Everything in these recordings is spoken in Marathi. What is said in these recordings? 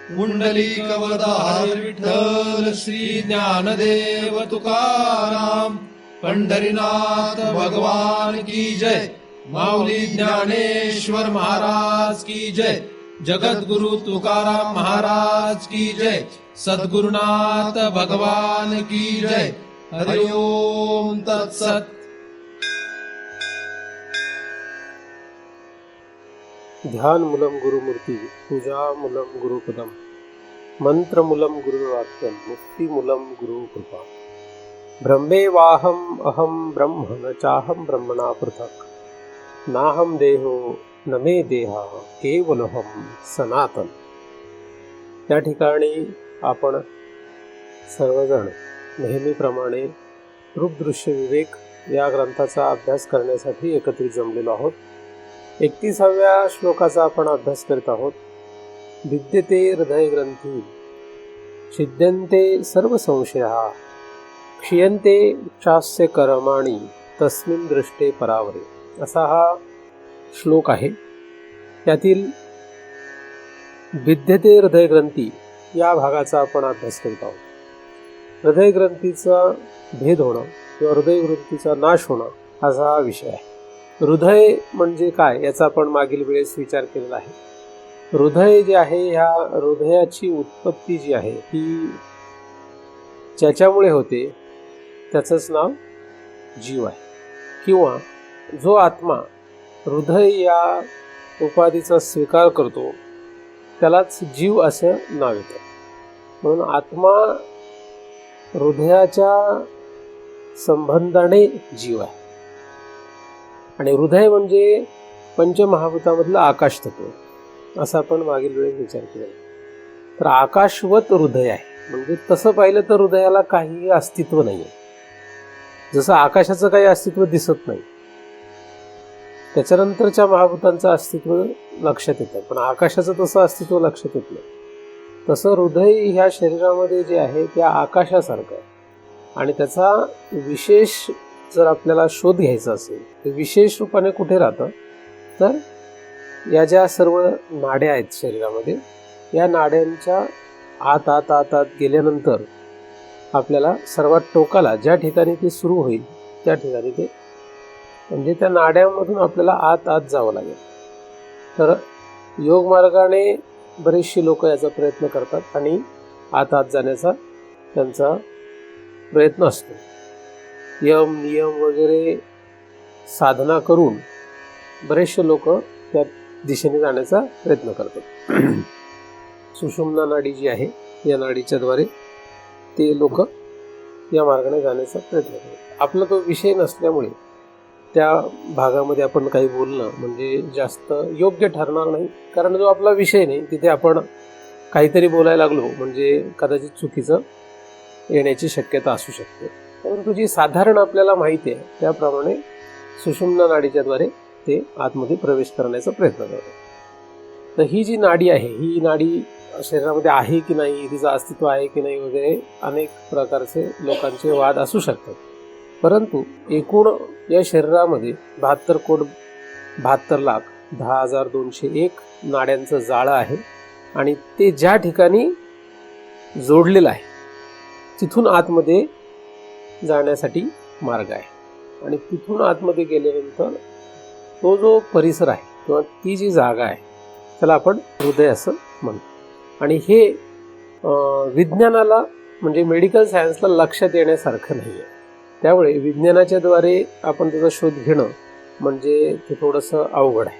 पुंडलिकवरदार विठ्ठल श्री ज्ञानदेव तुकाराम पंढरीनाथ भगवान की जय। माऊली ज्ञानेश्वर महाराज की जय। जगद्गुरु तुकाराम महाराज की जय। सद्गुरुनाथ भगवान की जय। हरि ओम तत्सत। ध्यान मूलम गुरुमूर्ती, पूजा मूलम गुरुपदम, मंत्र मूलम गुरुवाक्यम, मुक्ती मूलम गुरु कृपा। ब्रह्मेवाहम अहम ब्रह्म न चाहम ब्रह्मणा पृथक, नाहम देहो न मे देहा केवलहम सनातन। या ठिकाणी आपण सर्वजण नेहमीप्रमाणे रूपदृश्य विवेक या ग्रंथाचा अभ्यास करण्यासाठी एकत्रित जमलेलो आहोत। 31व्या श्लोकाचा आपण अभ्यास करत आहोत। विद्यते हृदय ग्रंथी छिद्यन्ते सर्व संशया, क्षीयन्ते चास्य कर्माणि तस्मिन् दृष्टे परावरे, असा हा श्लोक आहे। त्यातील विद्यते हृदय ग्रंथी या भागाचा आपण अभ्यास करत आहोत। हृदय ग्रंथीचा भेद होणं किंवा हृदय ग्रंथीचा नाश होणं असा हा विषय आहे। हृदय म्हणजे काय याचा आपण मागील वेळेस विचार केलेला आहे। हृदय जे आहे, ह्या हृदयाची उत्पत्ती जी आहे ती ज्याच्यामुळे होते त्याचंच नाव जीव आहे, किंवा जो आत्मा हृदय या उपाधीचा स्वीकार करतो त्यालाच जीव असं नाव येतं। म्हणून आत्मा हृदयाच्या संबंधाने जीव आहे। आणि हृदय म्हणजे पंचमहाभूतामधलं आकाश तत्व, असा आपण मागील वेळेस विचार केला। तर आकाशवत हृदय आहे, म्हणजे तसं पाहिलं तर हृदयाला काही अस्तित्व नाही आहे। जसं आकाशाचं काही अस्तित्व दिसत नाही, त्याच्यानंतरच्या महाभूतांचं अस्तित्व लक्षात येतं, पण आकाशाचं तसं अस्तित्व लक्षात येत नाही। तसं हृदय ह्या शरीरामध्ये जे आहे त्या आकाशासारखं आहे। आणि त्याचा विशेष जर आपल्याला शोध घ्यायचा असेल तर विशेष रूपाने कुठे राहतं, तर या ज्या सर्व नाड्या आहेत शरीरामध्ये, या नाड्यांच्या आत आत आत आत गेल्यानंतर आपल्याला सर्वात टोकाला ज्या ठिकाणी ते सुरू होईल त्या ठिकाणी ते, म्हणजे त्या नाड्यांमधून आपल्याला आत आत जावं लागेल। तर योग मार्गाने बरेचसे लोक याचा प्रयत्न करतात आणि आत आत जाण्याचा त्यांचा प्रयत्न असतो। यम नियम वगैरे साधना करून बरेचसे लोक त्या दिशेने जाण्याचा प्रयत्न करतात। सुषुम्ना नाडी जी आहे या नाडीच्या द्वारे ते लोक या मार्गाने जाण्याचा प्रयत्न करतात। आपला तो विषय नसल्यामुळे त्या भागामध्ये आपण काही बोलणं म्हणजे जास्त योग्य ठरणार नाही, कारण जो आपला विषय नाही तिथे आपण काहीतरी बोलायला लागलो म्हणजे कदाचित चुकीचं येण्याची शक्यता असू शकते। परंतु जी साधारण आपल्याला माहिती आहे त्याप्रमाणे सुषुम्ना नाडीच्या द्वारे ते आतमध्ये प्रवेश करण्याचा प्रयत्न करतात। तर ही जी नाडी आहे, ही नाडी शरीरामध्ये आहे की नाही, तिचं अस्तित्व आहे की नाही वगैरे अनेक प्रकारचे लोकांचे वाद असू शकतात। परंतु एकूण या शरीरामध्ये 72,72,10,201 नाड्यांचं जाळं आहे। आणि ते ज्या ठिकाणी जोडलेलं आहे तिथून आतमध्ये जाण्यासाठी मार्ग आहे। आणि तिथून आतमध्ये गेल्यानंतर तो जो परिसर आहे किंवा ती जी जागा आहे त्याला आपण हृदय असं म्हणतो। आणि हे विज्ञानाला म्हणजे मेडिकल सायन्सला लक्षात येण्यासारखं नाही आहे। त्यामुळे विज्ञानाच्या द्वारे आपण त्याचा शोध घेणं म्हणजे ते थोडंसं अवघड आहे,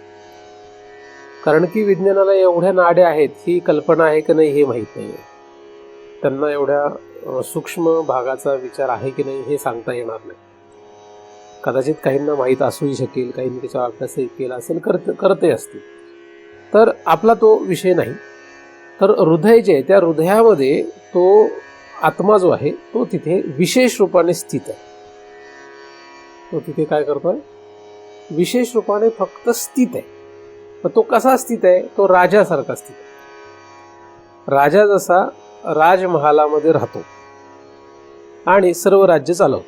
कारण की विज्ञानाला एवढ्या नाड्या आहेत ही कल्पना आहे की नाही हे माहीत नाही आहे। त्यांना एवढ्या सूक्ष्म भागाचा विचार आहे की नाही हे सांगता येणार नाही। कदाचित काहींना माहीत असूही शकेल, काहींनी त्याचा अभ्यासही केला असेल, करते असतील। तर आपला तो विषय नाही। तर हृदय जे आहे त्या हृदयामध्ये तो आत्मा जो आहे तो तिथे विशेष रूपाने स्थित आहे। तो तिथे काय करतोय, विशेष रूपाने फक्त स्थित आहे। पण तो कसा स्थित आहे, तो राजासारखा स्थित आहे। राजा जसा राजमहालामध्ये राहतो आणि सर्व राज्य चालवतो,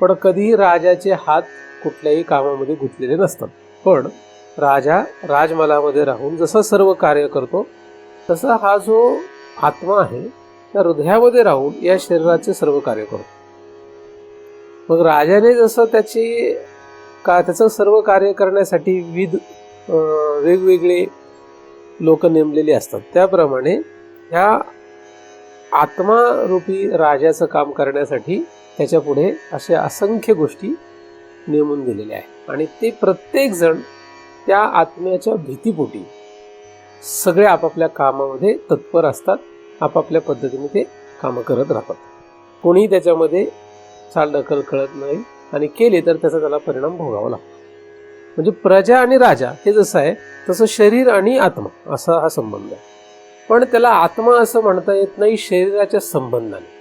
पण कधीही राजाचे हात कुठल्याही कामामध्ये गुंतलेले नसतात। पण राजा राजमहालामध्ये राहून जसं सर्व कार्य करतो तसा हा जो आत्मा आहे त्या हृदयामध्ये राहून या शरीराचे सर्व कार्य करतो. मग राजाने जसं त्याचं सर्व कार्य करण्यासाठी वेगवेगळे लोक नेमलेले असतात, त्याप्रमाणे ह्या आत्मारूपी राजाचं काम करण्यासाठी त्याच्या पुढे अशा असंख्य गोष्टी नेमून दिलेल्या आहेत. आणि ते प्रत्येक जण त्या आत्म्याच्या भीतीपोटी सगळे आपापल्या कामामध्ये तत्पर असतात, आपापल्या पद्धतीने ते कामं करत राहतात. कोणीही त्याच्यामध्ये चालढकल कळत नाही आणि केले तर त्याला परिणाम भोगावा लागतो. म्हणजे प्रजा आणि राजा हे जसं आहे तसं शरीर आणि आत्मा असा हा संबंध आहे. पण त्याला आत्मा असं म्हणता येत नाही शरीराच्या संबंधाने.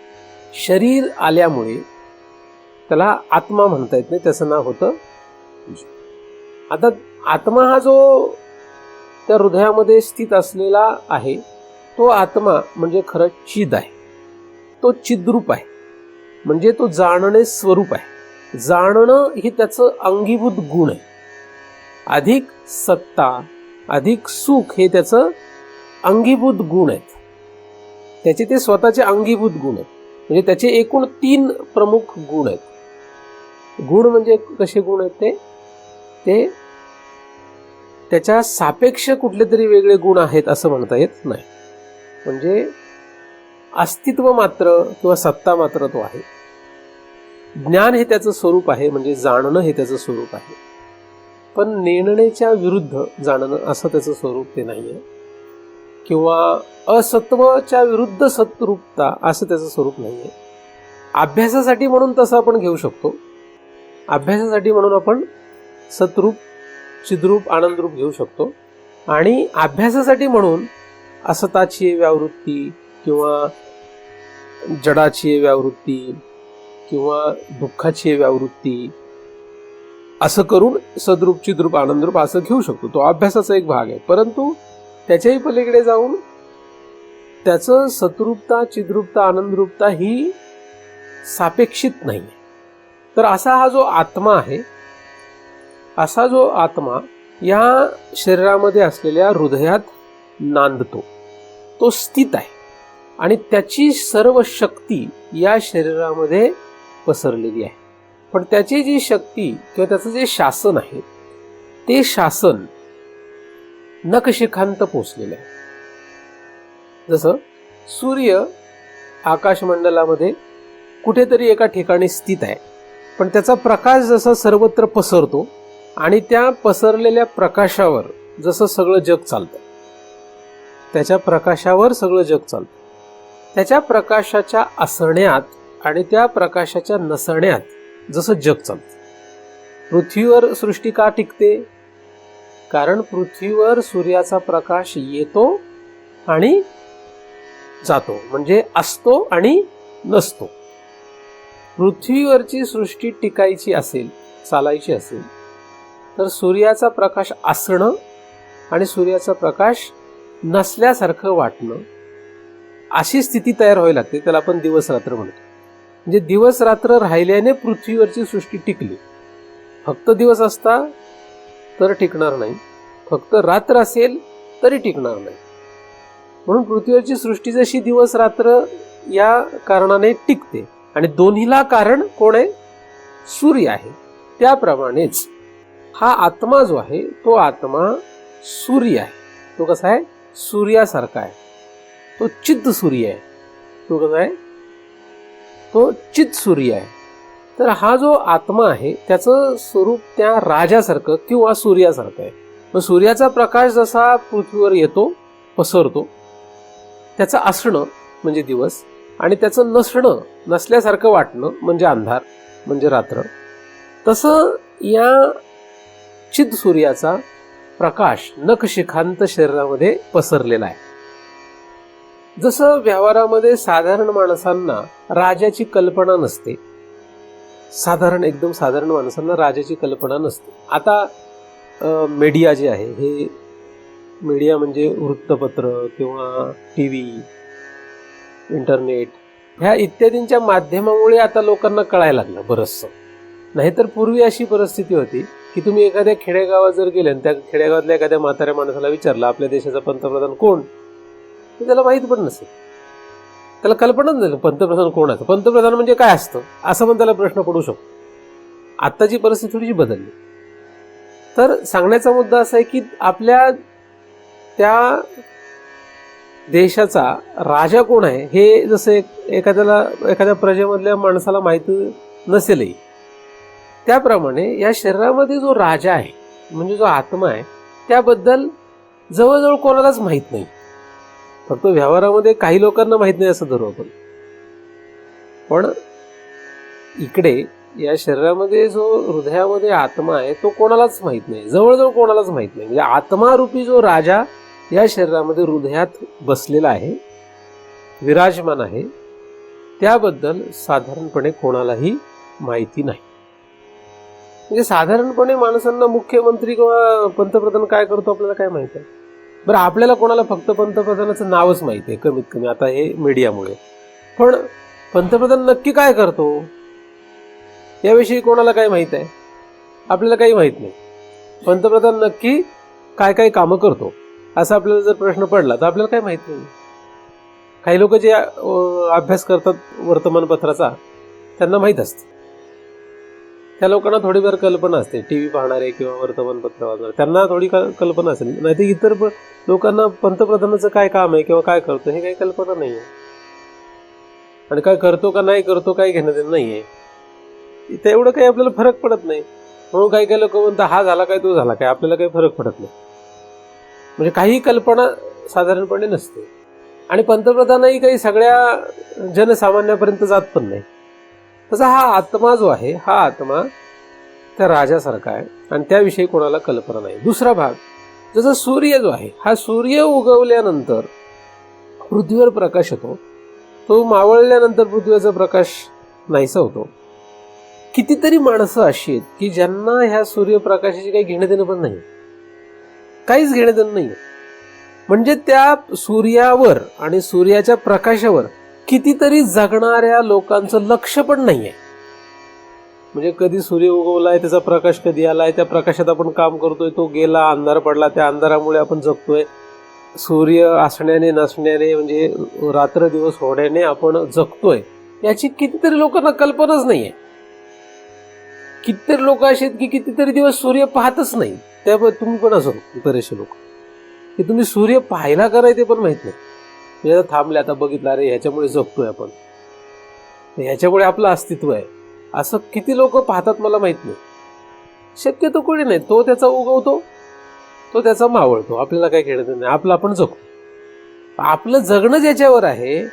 शरीर आल्यामुळे त्याला आत्मा म्हणता येत नाही, त्याचं नाव होतं. आता आत्मा हा जो त्या हृदयामध्ये स्थित असलेला आहे तो आत्मा म्हणजे खरं चिद आहे, तो चिद्रूप आहे. म्हणजे तो जाणणे स्वरूप आहे. जाणणं ही त्याचं अंगीभूत गुण आहे. अधिक सत्ता अधिक सुख हे त्याचं अंगीभूत गुण आहेत. त्याचे ते स्वतःचे अंगीभूत गुण आहेत. म्हणजे त्याचे एकूण 3 प्रमुख गुण आहेत. गुण म्हणजे कसे गुण आहेत ते त्याच्या सापेक्ष कुठले तरी वेगळे गुण आहेत असं म्हणता येत नाही. म्हणजे अस्तित्व मात्र किंवा सत्ता मात्र तो आहे. ज्ञान हे त्याचं स्वरूप आहे, म्हणजे जाणणं हे त्याचं स्वरूप आहे. पण नेणण्याच्या विरुद्ध जाणणं असं त्याचं स्वरूप ते नाहीये. किंवा असत्वच्या विरुद्ध सत्रूपता असं त्याचं स्वरूप नाहीये. अभ्यासासाठी म्हणून तसं आपण घेऊ शकतो. अभ्यासासाठी म्हणून आपण सतरूप चिद्रूप आनंदरूप घेऊ शकतो. आणि अभ्यासासाठी म्हणून असताची व्यावृत्ती किंवा जडाची व्यावृत्ती किंवा दुःखाची व्यावृत्ती असं करून सद्रूप चिद्रूप आनंदरूप असं घेऊ शकतो. तो अभ्यासाचा एक भाग आहे. परंतु त्याच्याही पलीकडे जाऊन त्याचं सतरूपता चिद्रूपता आनंदरूपता ही सापेक्षित नाही. तर असा हा जो आत्मा आहे, असा जो आत्मा या शरीरामध्ये असलेल्या हृदयात नांदतो, तो स्थित आहे. आणि त्याची सर्व शक्ती या शरीरामध्ये पसरलेली आहे. पण त्याची जी शक्ती किंवा त्याचं जे शासन आहे ते शासन नखशिखांत पोचलेलं आहे. जसं सूर्य आकाशमंडलामध्ये कुठेतरी एका ठिकाणी स्थित आहे, पण त्याचा प्रकाश जसा सर्वत्र पसरतो आणि त्या पसरलेल्या प्रकाशावर जसं सगळं जग चालतं, त्याच्या प्रकाशावर सगळं जग चालतं. त्याच्या प्रकाशाच्या असण्यात आणि त्या प्रकाशाच्या नसण्यात जसं जग चालतं. पृथ्वीवर सृष्टी का टिकते? कारण पृथ्वीवर सूर्याचा प्रकाश येतो आणि जातो, म्हणजे असतो आणि नसतो. पृथ्वीवरची सृष्टी टिकायची असेल, चालायची असेल, तर सूर्याचा प्रकाश असणं आणि सूर्याचा प्रकाश नसल्यासारखं वाटणं अशी स्थिती तयार व्हावी लागते. त्याला आपण दिवस रात्र म्हणतो. म्हणजे दिवस रात्र राहिल्याने पृथ्वीवरची सृष्टी टिकली. फक्त दिवस असता तर टिकणार नाही, फक्त रात्र असेल तरी टिकणार नाही. म्हणून पृथ्वीवरची सृष्टी जशी दिवस रात्र या कारणाने टिकते आणि दोन्हीला कारण कोण आहे? सूर्य आहे. त्याप्रमाणेच हा आत्मा जो आहे तो आत्मा सूर्य आहे. तो कसा आहे? सूर्यासारखा आहे. तो चित्त सूर्य आहे. तो कसा आहे? तो चित्त सूर्य आहे. तर हा जो आत्मा आहे त्याचं स्वरूप त्या राजासारखं किंवा सूर्यासारखं आहे. मग सूर्याचा प्रकाश जसा पृथ्वीवर येतो, पसरतो, त्याचं असणं म्हणजे दिवस आणि त्याचं नसणं, नसल्यासारखं वाटणं म्हणजे अंधार, म्हणजे रात्र, तसं या चित्त सूर्याचा प्रकाश नखशिखांत शरीरामध्ये पसरलेला आहे. जसं व्यवहारामध्ये साधारण माणसांना राजाची कल्पना नसते, एकदम साधारण माणसांना राजाची कल्पना नसते. आता मीडिया जे आहे, हे मीडिया म्हणजे वृत्तपत्र किंवा टी व्ही, इंटरनेट ह्या इत्यादींच्या माध्यमामुळे आता लोकांना कळायला लागलं बरंचसं. नाहीतर पूर्वी अशी परिस्थिती होती की तुम्ही एखाद्या खेडेगावात जर गेले आणि त्या खेडेगावातल्या एखाद्या म्हाताऱ्या माणसाला विचारलं आपल्या देशाचा पंतप्रधान कोण, ते त्याला माहीत पण नसेल, त्याला कल्पनाच नाही पंतप्रधान कोण आहे, पंतप्रधान म्हणजे काय असतं असं पण त्याला प्रश्न पडू शकतो. आत्ताची परिस्थिती थोडीशी बदलली. तर सांगण्याचा मुद्दा असा आहे की आपल्या त्या देशाचा राजा कोण आहे हे जसं एखाद्या प्रजेमधल्या माणसाला माहिती नसेलही, त्याप्रमाणे या शरीरामध्ये जो राजा आहे म्हणजे जो आत्मा आहे त्याबद्दल जवळजवळ कोणालाच माहीत नाही. फक्त व्यवहारामध्ये काही लोकांना माहीत नाही असं धरू आपण. पण इकडे या शरीरामध्ये जो हृदयामध्ये आत्मा आहे तो कोणालाच माहीत नाही, जवळजवळ कोणालाच माहीत नाही. म्हणजे आत्मारूपी जो राजा या शरीरामध्ये हृदयात बसलेला आहे, विराजमान आहे, त्याबद्दल साधारणपणे कोणालाही माहिती नाही. म्हणजे साधारणपणे माणसांना मुख्यमंत्री किंवा पंतप्रधान काय करतो आपल्याला काय माहिती आहे. बरं, आपल्याला कोणाला फक्त पंतप्रधानाचं नावच माहिती आहे कमीत कमी आता हे मीडियामुळे, पण पंतप्रधान नक्की काय करतो याविषयी कोणाला काय माहित आहे? आपल्याला काही माहित नाही. पंतप्रधान नक्की काय काय कामं करतो असा आपल्याला जर प्रश्न पडला तर आपल्याला काय माहित नाही. काही लोक जे अभ्यास करतात वर्तमानपत्राचा त्यांना माहीत असते, त्या लोकांना थोडीफार कल्पना असते. टीव्ही पाहणारे किंवा वर्तमानपत्र वाचणारे त्यांना थोडी कल्पना असेल, नाही तर इतर लोकांना पंतप्रधानाचं काय काम आहे किंवा काय करतो हे काही कल्पना नाही आहे. आणि काय करतो का नाही करतो काही घेणं देणं नाही आहे. इथं एवढं काही आपल्याला फरक पडत नाही. म्हणून काही काही लोक म्हणतात हा झाला काय तो झाला काय, आपल्याला काही फरक पडत नाही. म्हणजे काही कल्पना साधारणपणे नसते. आणि पंतप्रधानही काही सगळ्या जनसामान्यापर्यंत जात पण नाही. तसा हा आत्मा जो आहे हा आत्मा त्या राजासारखा आहे आणि त्याविषयी कोणाला कल्पना नाही. दुसरा भाग, जसं सूर्य जो आहे हा सूर्य उगवल्यानंतर पृथ्वीवर प्रकाश येतो, तो मावळल्यानंतर पृथ्वीचा प्रकाश नाहीसा होतो. कितीतरी माणसं अशी आहेत की ज्यांना ह्या सूर्यप्रकाशाची काही घेणं देणं पण नाही, काहीच घेणं देणं नाही. म्हणजे त्या सूर्यावर आणि सूर्याच्या प्रकाशावर कितीतरी जगणाऱ्या लोकांचं लक्ष पण नाहीये. म्हणजे कधी सूर्य उगवलाय, त्याचा प्रकाश कधी आलाय, त्या प्रकाशात आपण काम करतोय, तो गेला, अंधार पडला, त्या अंधारामुळे आपण जगतोय. सूर्य असण्याने नसण्याने म्हणजे रात्र दिवस होण्याने आपण जगतोय, याची कितीतरी लोकांना कल्पनाच नाहीये. कितीतरी लोक असे आहेत की कितीतरी दिवस सूर्य पाहतच नाही. त्यामुळे तुम्ही पण असो बरेचसे लोक की तुम्ही सूर्य पाहायला कराय ते पण माहित नाही. म्हणजे आता थांबले, आता बघितलं, अरे ह्याच्यामुळे जगतोय आपण, ह्याच्यामुळे आपलं अस्तित्व आहे, असं किती लोक पाहतात मला माहित नाही. शक्यतो कोणी नाही. तो त्याचा उगवतो, तो त्याचा मावळतो, आपल्याला काय खेळत नाही, आपलं आपण जगतो. आपलं जगणं ज्याच्यावर आहे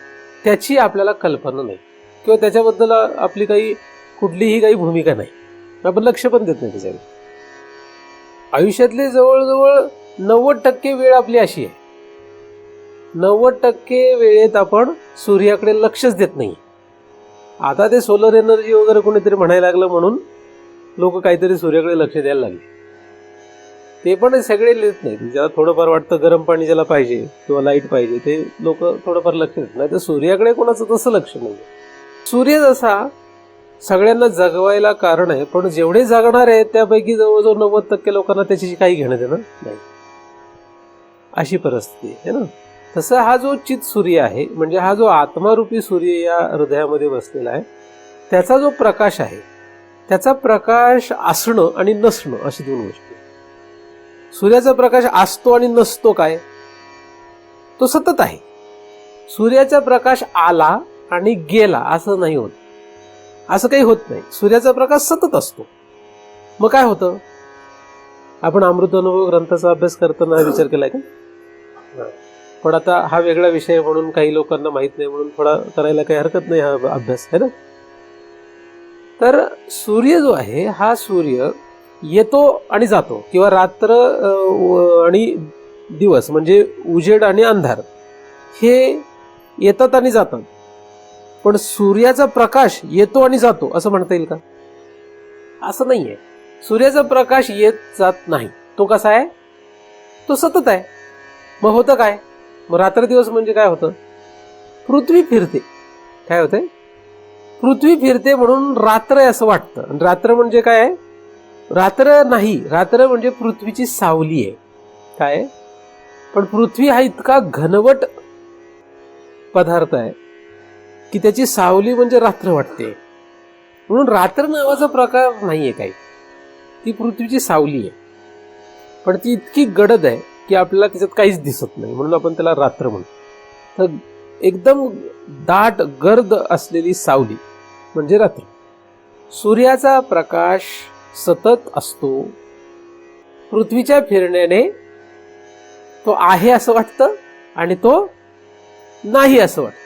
त्याची आपल्याला कल्पना नाही किंवा त्याच्याबद्दल आपली कुठलीही काही भूमिका नाही, आपण लक्ष पण देत नाही त्याच्याकडे. आयुष्यातले जवळजवळ 90% वेळ आपली अशी आहे, 90% वेळेत आपण सूर्याकडे लक्षच देत नाही. आता ते सोलर एनर्जी वगैरे कोणीतरी म्हणायला लागलं म्हणून लोक काहीतरी सूर्याकडे लक्ष द्यायला लागले. ते पण सगळे देत नाही. ज्याला थोडंफार वाटतं गरम पाणी ज्याला पाहिजे किंवा लाईट पाहिजे ते लोक थोडंफार लक्ष देत नाही. तर सूर्याकडे कोणाचं तसं लक्ष नाही. सूर्य जसा सगळ्यांना जगवायला कारण आहे, पण जेवढे जगणार आहेत त्यापैकी जवळजवळ 90% लोकांना त्याच्याशी काही घेणं देणं नाही, अशी परिस्थिती आहे ना. तसं हा जो चित सूर्य आहे म्हणजे हा जो आत्मारूपी सूर्य या हृदयामध्ये बसलेला आहे, त्याचा जो प्रकाश आहे त्याचा प्रकाश असणं आणि नसणं अशी दोन गोष्टी. सूर्याचा प्रकाश असतो आणि नसतो काय, तो सतत आहे. सूर्याचा प्रकाश आला आणि गेला असं नाही होत, असं काही होत नाही. सूर्याचा प्रकाश सतत असतो. मग काय होतं, आपण अमृतानुभव ग्रंथाचा अभ्यास करताना विचार केलाय का? पण आता हा वेगळा विषय म्हणून काही लोकांना माहित नाही म्हणून थोडा करायला काही हरकत नाही हा अभ्यास आहे ना. तर सूर्य जो आहे हा सूर्य येतो आणि जातो किंवा रात्र आणि दिवस म्हणजे उजेड आणि अंधार हे येतात आणि जातात. पण सूर्याचा प्रकाश येतो आणि जातो असं म्हणता येईल का? असं नाहीये. सूर्याचा प्रकाश येत जात नाही. तो कसा आहे, तो सतत आहे. मग होतं काय, मग रात्र दिवस म्हणजे काय होतं, पृथ्वी फिरते. काय होतंय, पृथ्वी फिरते म्हणून रात्र आहे असं वाटतं. आणि रात्र म्हणजे काय आहे, रात्र नाही, रात्र म्हणजे पृथ्वीची सावली आहे. काय, पण पृथ्वी हा इतका घनवट पदार्थ आहे की त्याची सावली म्हणजे रात्र वाटते, म्हणून रात्र नावाचा प्रकार नाहीये काही. ती पृथ्वीची सावली आहे, पण ती इतकी गडद आहे की आपल्याला त्याच्यात काहीच दिसत नाही, म्हणून आपण त्याला रात्र म्हणतो. तर एकदम दाट गर्द असलेली सावली म्हणजे रात्र. सूर्याचा प्रकाश सतत असतो. पृथ्वीच्या फिरण्याने तो आहे असं वाटतं आणि तो नाही असं वाटतं.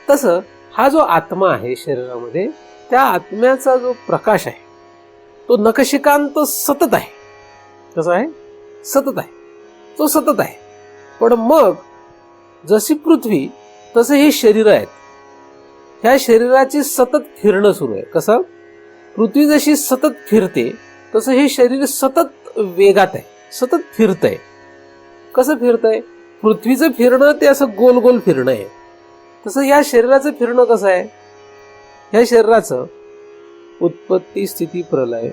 तसं हा जो आत्मा आहे शरीरामध्ये, त्या आत्म्याचा जो प्रकाश आहे तो नखशिखांत सतत आहे. कसं आहे? सतत आहे. तो सतत आहे. पण मग जशी पृथ्वी तसे हे शरीर आहेत. ह्या शरीराची सतत फिरणं सुरू आहे. कसं? पृथ्वी जशी सतत फिरते तसं हे शरीर सतत वेगात आहे, सतत फिरतंय. कसं फिरतंय? पृथ्वीचं फिरणं ते असं गोल गोल फिरणं आहे. तसं या शरीराचं फिरणं कसं आहे? या शरीराचं उत्पत्ती, स्थिती, प्रलय,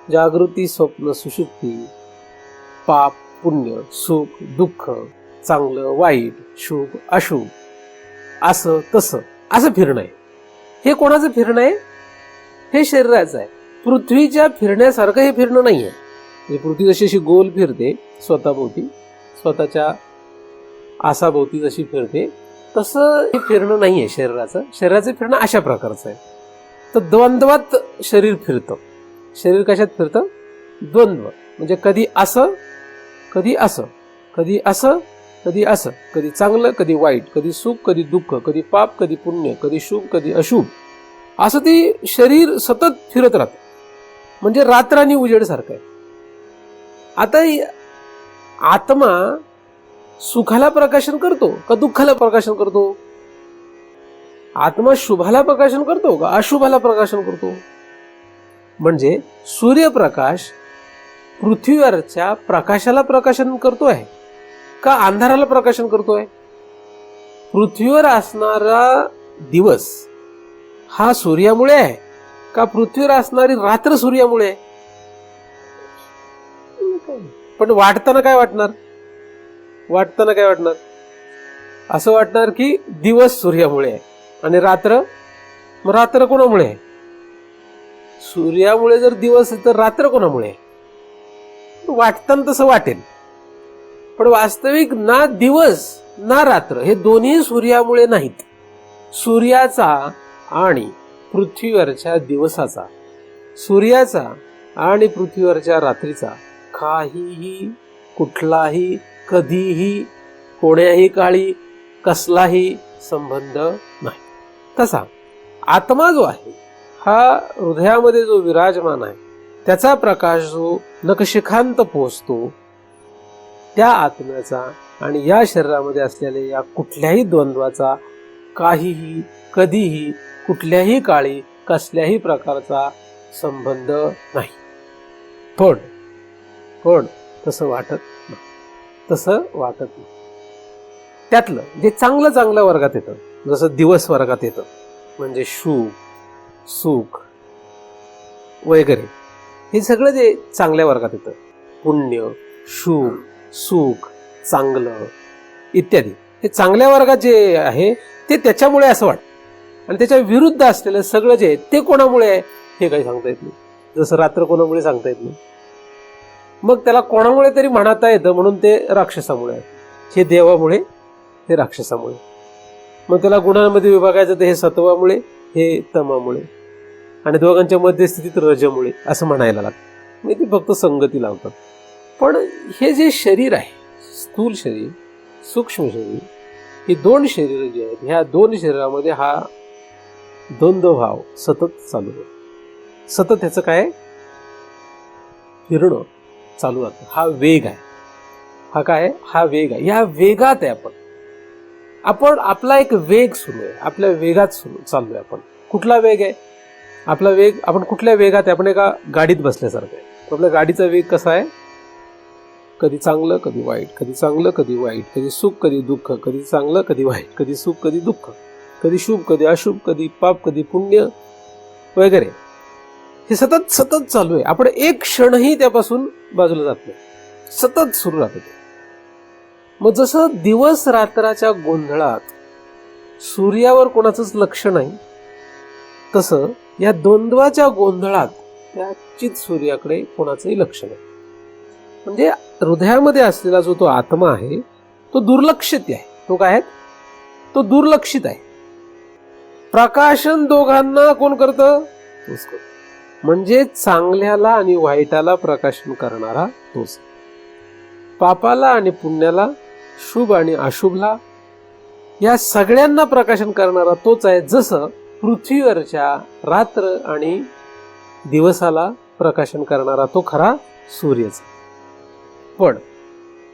जागृती, स्वप्न, सुषुप्ती, पाप, पुण्य, सुख, दुःख, चांगलं, वाईट, शुभ, अशुभ, असं तसं असं फिरणं आहे. हे कोणाचं फिरणं आहे? हे शरीराचं आहे. पृथ्वीच्या फिरण्यासारखं हे फिरणं नाही आहे. म्हणजे पृथ्वी जशी अशी गोल फिरते स्वतःभोवती, स्वतःच्या आसाभोवती जशी फिरते, तसं हे फिरणं नाही आहे शरीराचं. शरीराचं फिरणं अशा प्रकारचं आहे. तर द्वंद्वात शरीर फिरतं. शरीर कशात फिरतं? द्वंद्व. म्हणजे कधी असं, कधी असं, कधी असं, कधी असं, कधी चांगलं, कधी वाईट, कधी सुख, कधी दुःख, कधी पाप, कधी पुण्य, कधी शुभ, कधी अशुभ, असं ते शरीर सतत फिरत राहतं. म्हणजे रात्र आणि उजेड सारखं आहे. आता आत्मा सुखाला प्रकाशन करतो का दुःखाला प्रकाशन करतो? आत्मा शुभाला प्रकाशन करतो का अशुभाला प्रकाशन करतो? म्हणजे सूर्यप्रकाश पृथ्वीवरच्या प्रकाशाला प्रकाशन करतोय का अंधाराला प्रकाशन करतोय? पृथ्वीवर असणारा दिवस हा सूर्यामुळे आहे का पृथ्वीवर असणारी रात्र सूर्यामुळे? पण वाटताना काय वाटणार? वाटताना काय वाटणार? असं वाटणार की दिवस सूर्यामुळे आहे आणि रात्र, मग रात्र कोणामुळे आहे? सूर्यामुळे जर दिवस तर रात्र कोणामुळे? वाटताना तसं वाटेल, पण वास्तविक ना दिवस ना रात्र हे दोन्ही सूर्यामुळे नाहीत. सूर्याचा आणि पृथ्वीवरच्या दिवसाचा, सूर्याचा आणि पृथ्वीवरच्या रात्रीचा काहीही, कुठलाही, कधीही, कोण्याही काळी कसलाही संबंध नाही. तसा आत्मा जो आहे हा हृदयामध्ये जो विराजमान आहे त्याचा प्रकाश जो नखशिखांत पोहोचतो, त्या आत्म्याचा आणि या शरीरामध्ये असलेल्या या कुठल्याही द्वंद्वाचा काहीही, कधीही, कुठल्याही काळी कसल्याही प्रकारचा संबंध नाही. पण तसं वाटत नाही. तसं वाटत नाही. त्यातलं जे चांगलं चांगल्या वर्गात येतं, जसं दिवस वर्गात येतं, म्हणजे शुभ, सुख वगैरे, हे सगळं जे चांगल्या वर्गात येतं, पुण्य, शुभ, सुख, चांगलं इत्यादी, हे चांगल्या वर्गात जे आहे ते त्याच्यामुळे असं वाटतं. आणि त्याच्या विरुद्ध असलेलं सगळं जे ते कोणामुळे आहे हे काही सांगता येत नाही. जसं रात्र कोणामुळे सांगता येत नाही, मग त्याला कोणामुळे तरी म्हणता येतं, म्हणून ते राक्षसामुळे आहे. हे देवामुळे, हे राक्षसामुळे. मग त्याला गुणांमध्ये विभागायचं तर हे सत्वामुळे, हे तमामुळे, आणि दोघांच्या मध्यस्थितीत रजमुळे असं म्हणायला लागतं. म्हणजे ती फक्त संगती लावतात. पण हे जे शरीर आहे, स्थूल शरीर, सूक्ष्म शरीर, ही दोन शरीर जी आहेत, ह्या दोन शरीरामध्ये हा द्वंद्वभाव सतत चालू आहे. सतत ह्याचं काय फिरणं चालू राहतं. हा वेग आहे. हा काय? हा वेग आहे. या वेगात आहे आपण आपला एक वेग सुरू आहे. आपल्या वेगात चाललोय आपण. कुठला वेग आहे आपला वेग? आपण कुठल्या वेगात आहे? आपण एका गाडीत बसल्यासारखं आहे. आपल्या गाडीचा वेग कसा आहे? कधी चांगलं, कधी वाईट, कधी चांगलं, कधी वाईट, कधी सुख, कधी दुःख, कधी चांगलं, कधी वाईट, कधी सुख, कधी दुःख, कधी शुभ, कधी अशुभ, कधी पाप, कधी पुण्य वगैरे. हे सतत सतत चालू आहे. आपण एक क्षणही त्यापासून बाजूला जात नाही. सतत सुरू राहतं ते. मग जसं दिवस रात्राच्या गोंधळात सूर्यावर कोणाचंच लक्ष नाही, तसं या द्वंद्वाच्या गोंधळात त्याचीच सूर्याकडे कोणाचंही लक्ष नाही. म्हणजे हृदयामध्ये असलेला जो तो आत्मा आहे तो दुर्लक्षित आहे. तो काय आहे? तो दुर्लक्षित आहे. प्रकाशन दोघांना कोण करतं? तोच करतो. म्हणजे चांगल्याला आणि वाईटाला प्रकाशन करणारा तोच, पापाला आणि पुण्याला, शुभ आणि अशुभला, या सगळ्यांना प्रकाशन करणारा तोच आहे. जसं पृथ्वीवरच्या रात्र आणि दिवसाला प्रकाशन करणारा तो खरा सूर्यच. पण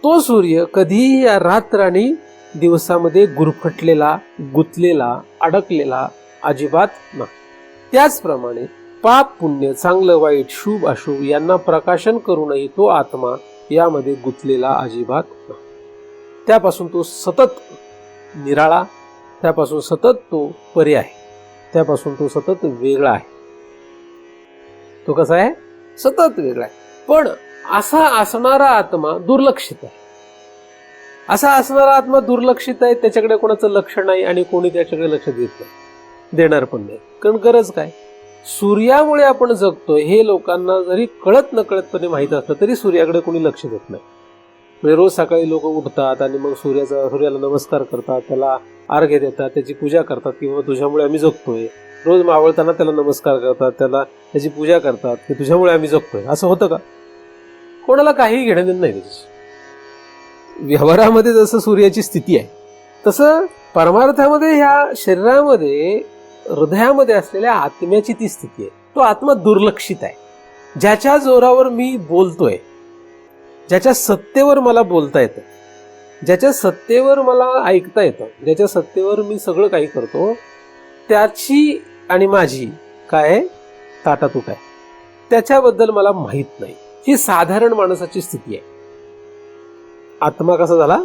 तो सूर्य कधीही या रात्र आणि दिवसामध्ये गुरफटलेला, गुंतलेला, अडकलेला अजिबात नाही. त्याचप्रमाणे पाप पुण्य, चांगलं वाईट, शुभ अशुभ यांना प्रकाशन करूनही तो आत्मा यामध्ये गुंतलेला अजिबात नाही. त्यापासून तो सतत निराळा, त्यापासून सतत तो परे आहे, त्यापासून तो सतत वेगळा आहे. तो कसा आहे? सतत वेगळा आहे. पण असा असणारा आत्मा दुर्लक्षित आहे. असा असणारा आत्मा दुर्लक्षित आहे, त्याच्याकडे कोणाचं लक्ष नाही आणि कोणी त्याच्याकडे लक्ष देत नाही, देणार पण नाही. कारण गरज काय? सूर्यामुळे आपण जगतोय हे लोकांना जरी कळत नकळतपणे माहीत असलं तरी सूर्याकडे कोणी लक्ष देत नाही. म्हणजे रोज सकाळी लोक उठतात आणि मग सूर्याला नमस्कार करतात, त्याला अर्घ्य देतात, त्याची पूजा करतात, किंवा तुझ्यामुळे आम्ही जगतोय. रोज मावळताना त्याला नमस्कार करतात, त्याची पूजा करतात की तुझ्यामुळे आम्ही जगतोय. असं होतं का? कोणाला काही घेणं देणं नाही त्याची. व्यवहारामध्ये जसं सूर्याची स्थिती आहे तसं परमार्थामध्ये ह्या शरीरामध्ये, हृदयामध्ये असलेल्या आत्म्याची ती स्थिती आहे. तो आत्मा दुर्लक्षित आहे. ज्याच्या जोरावर मी बोलतोय, ज्याच्या सत्तेवर मला बोलता येतं, ज्याच्या सत्तेवर मला ऐकता येतं, ज्याच्या सत्तेवर मी सगळं काही करतो, त्याची आणि माझी काय ताटातूट आहे, त्याच्याबद्दल मला माहीत नाही. ही साधारण माणसाची स्थिती आहे. आत्मा कसा झाला?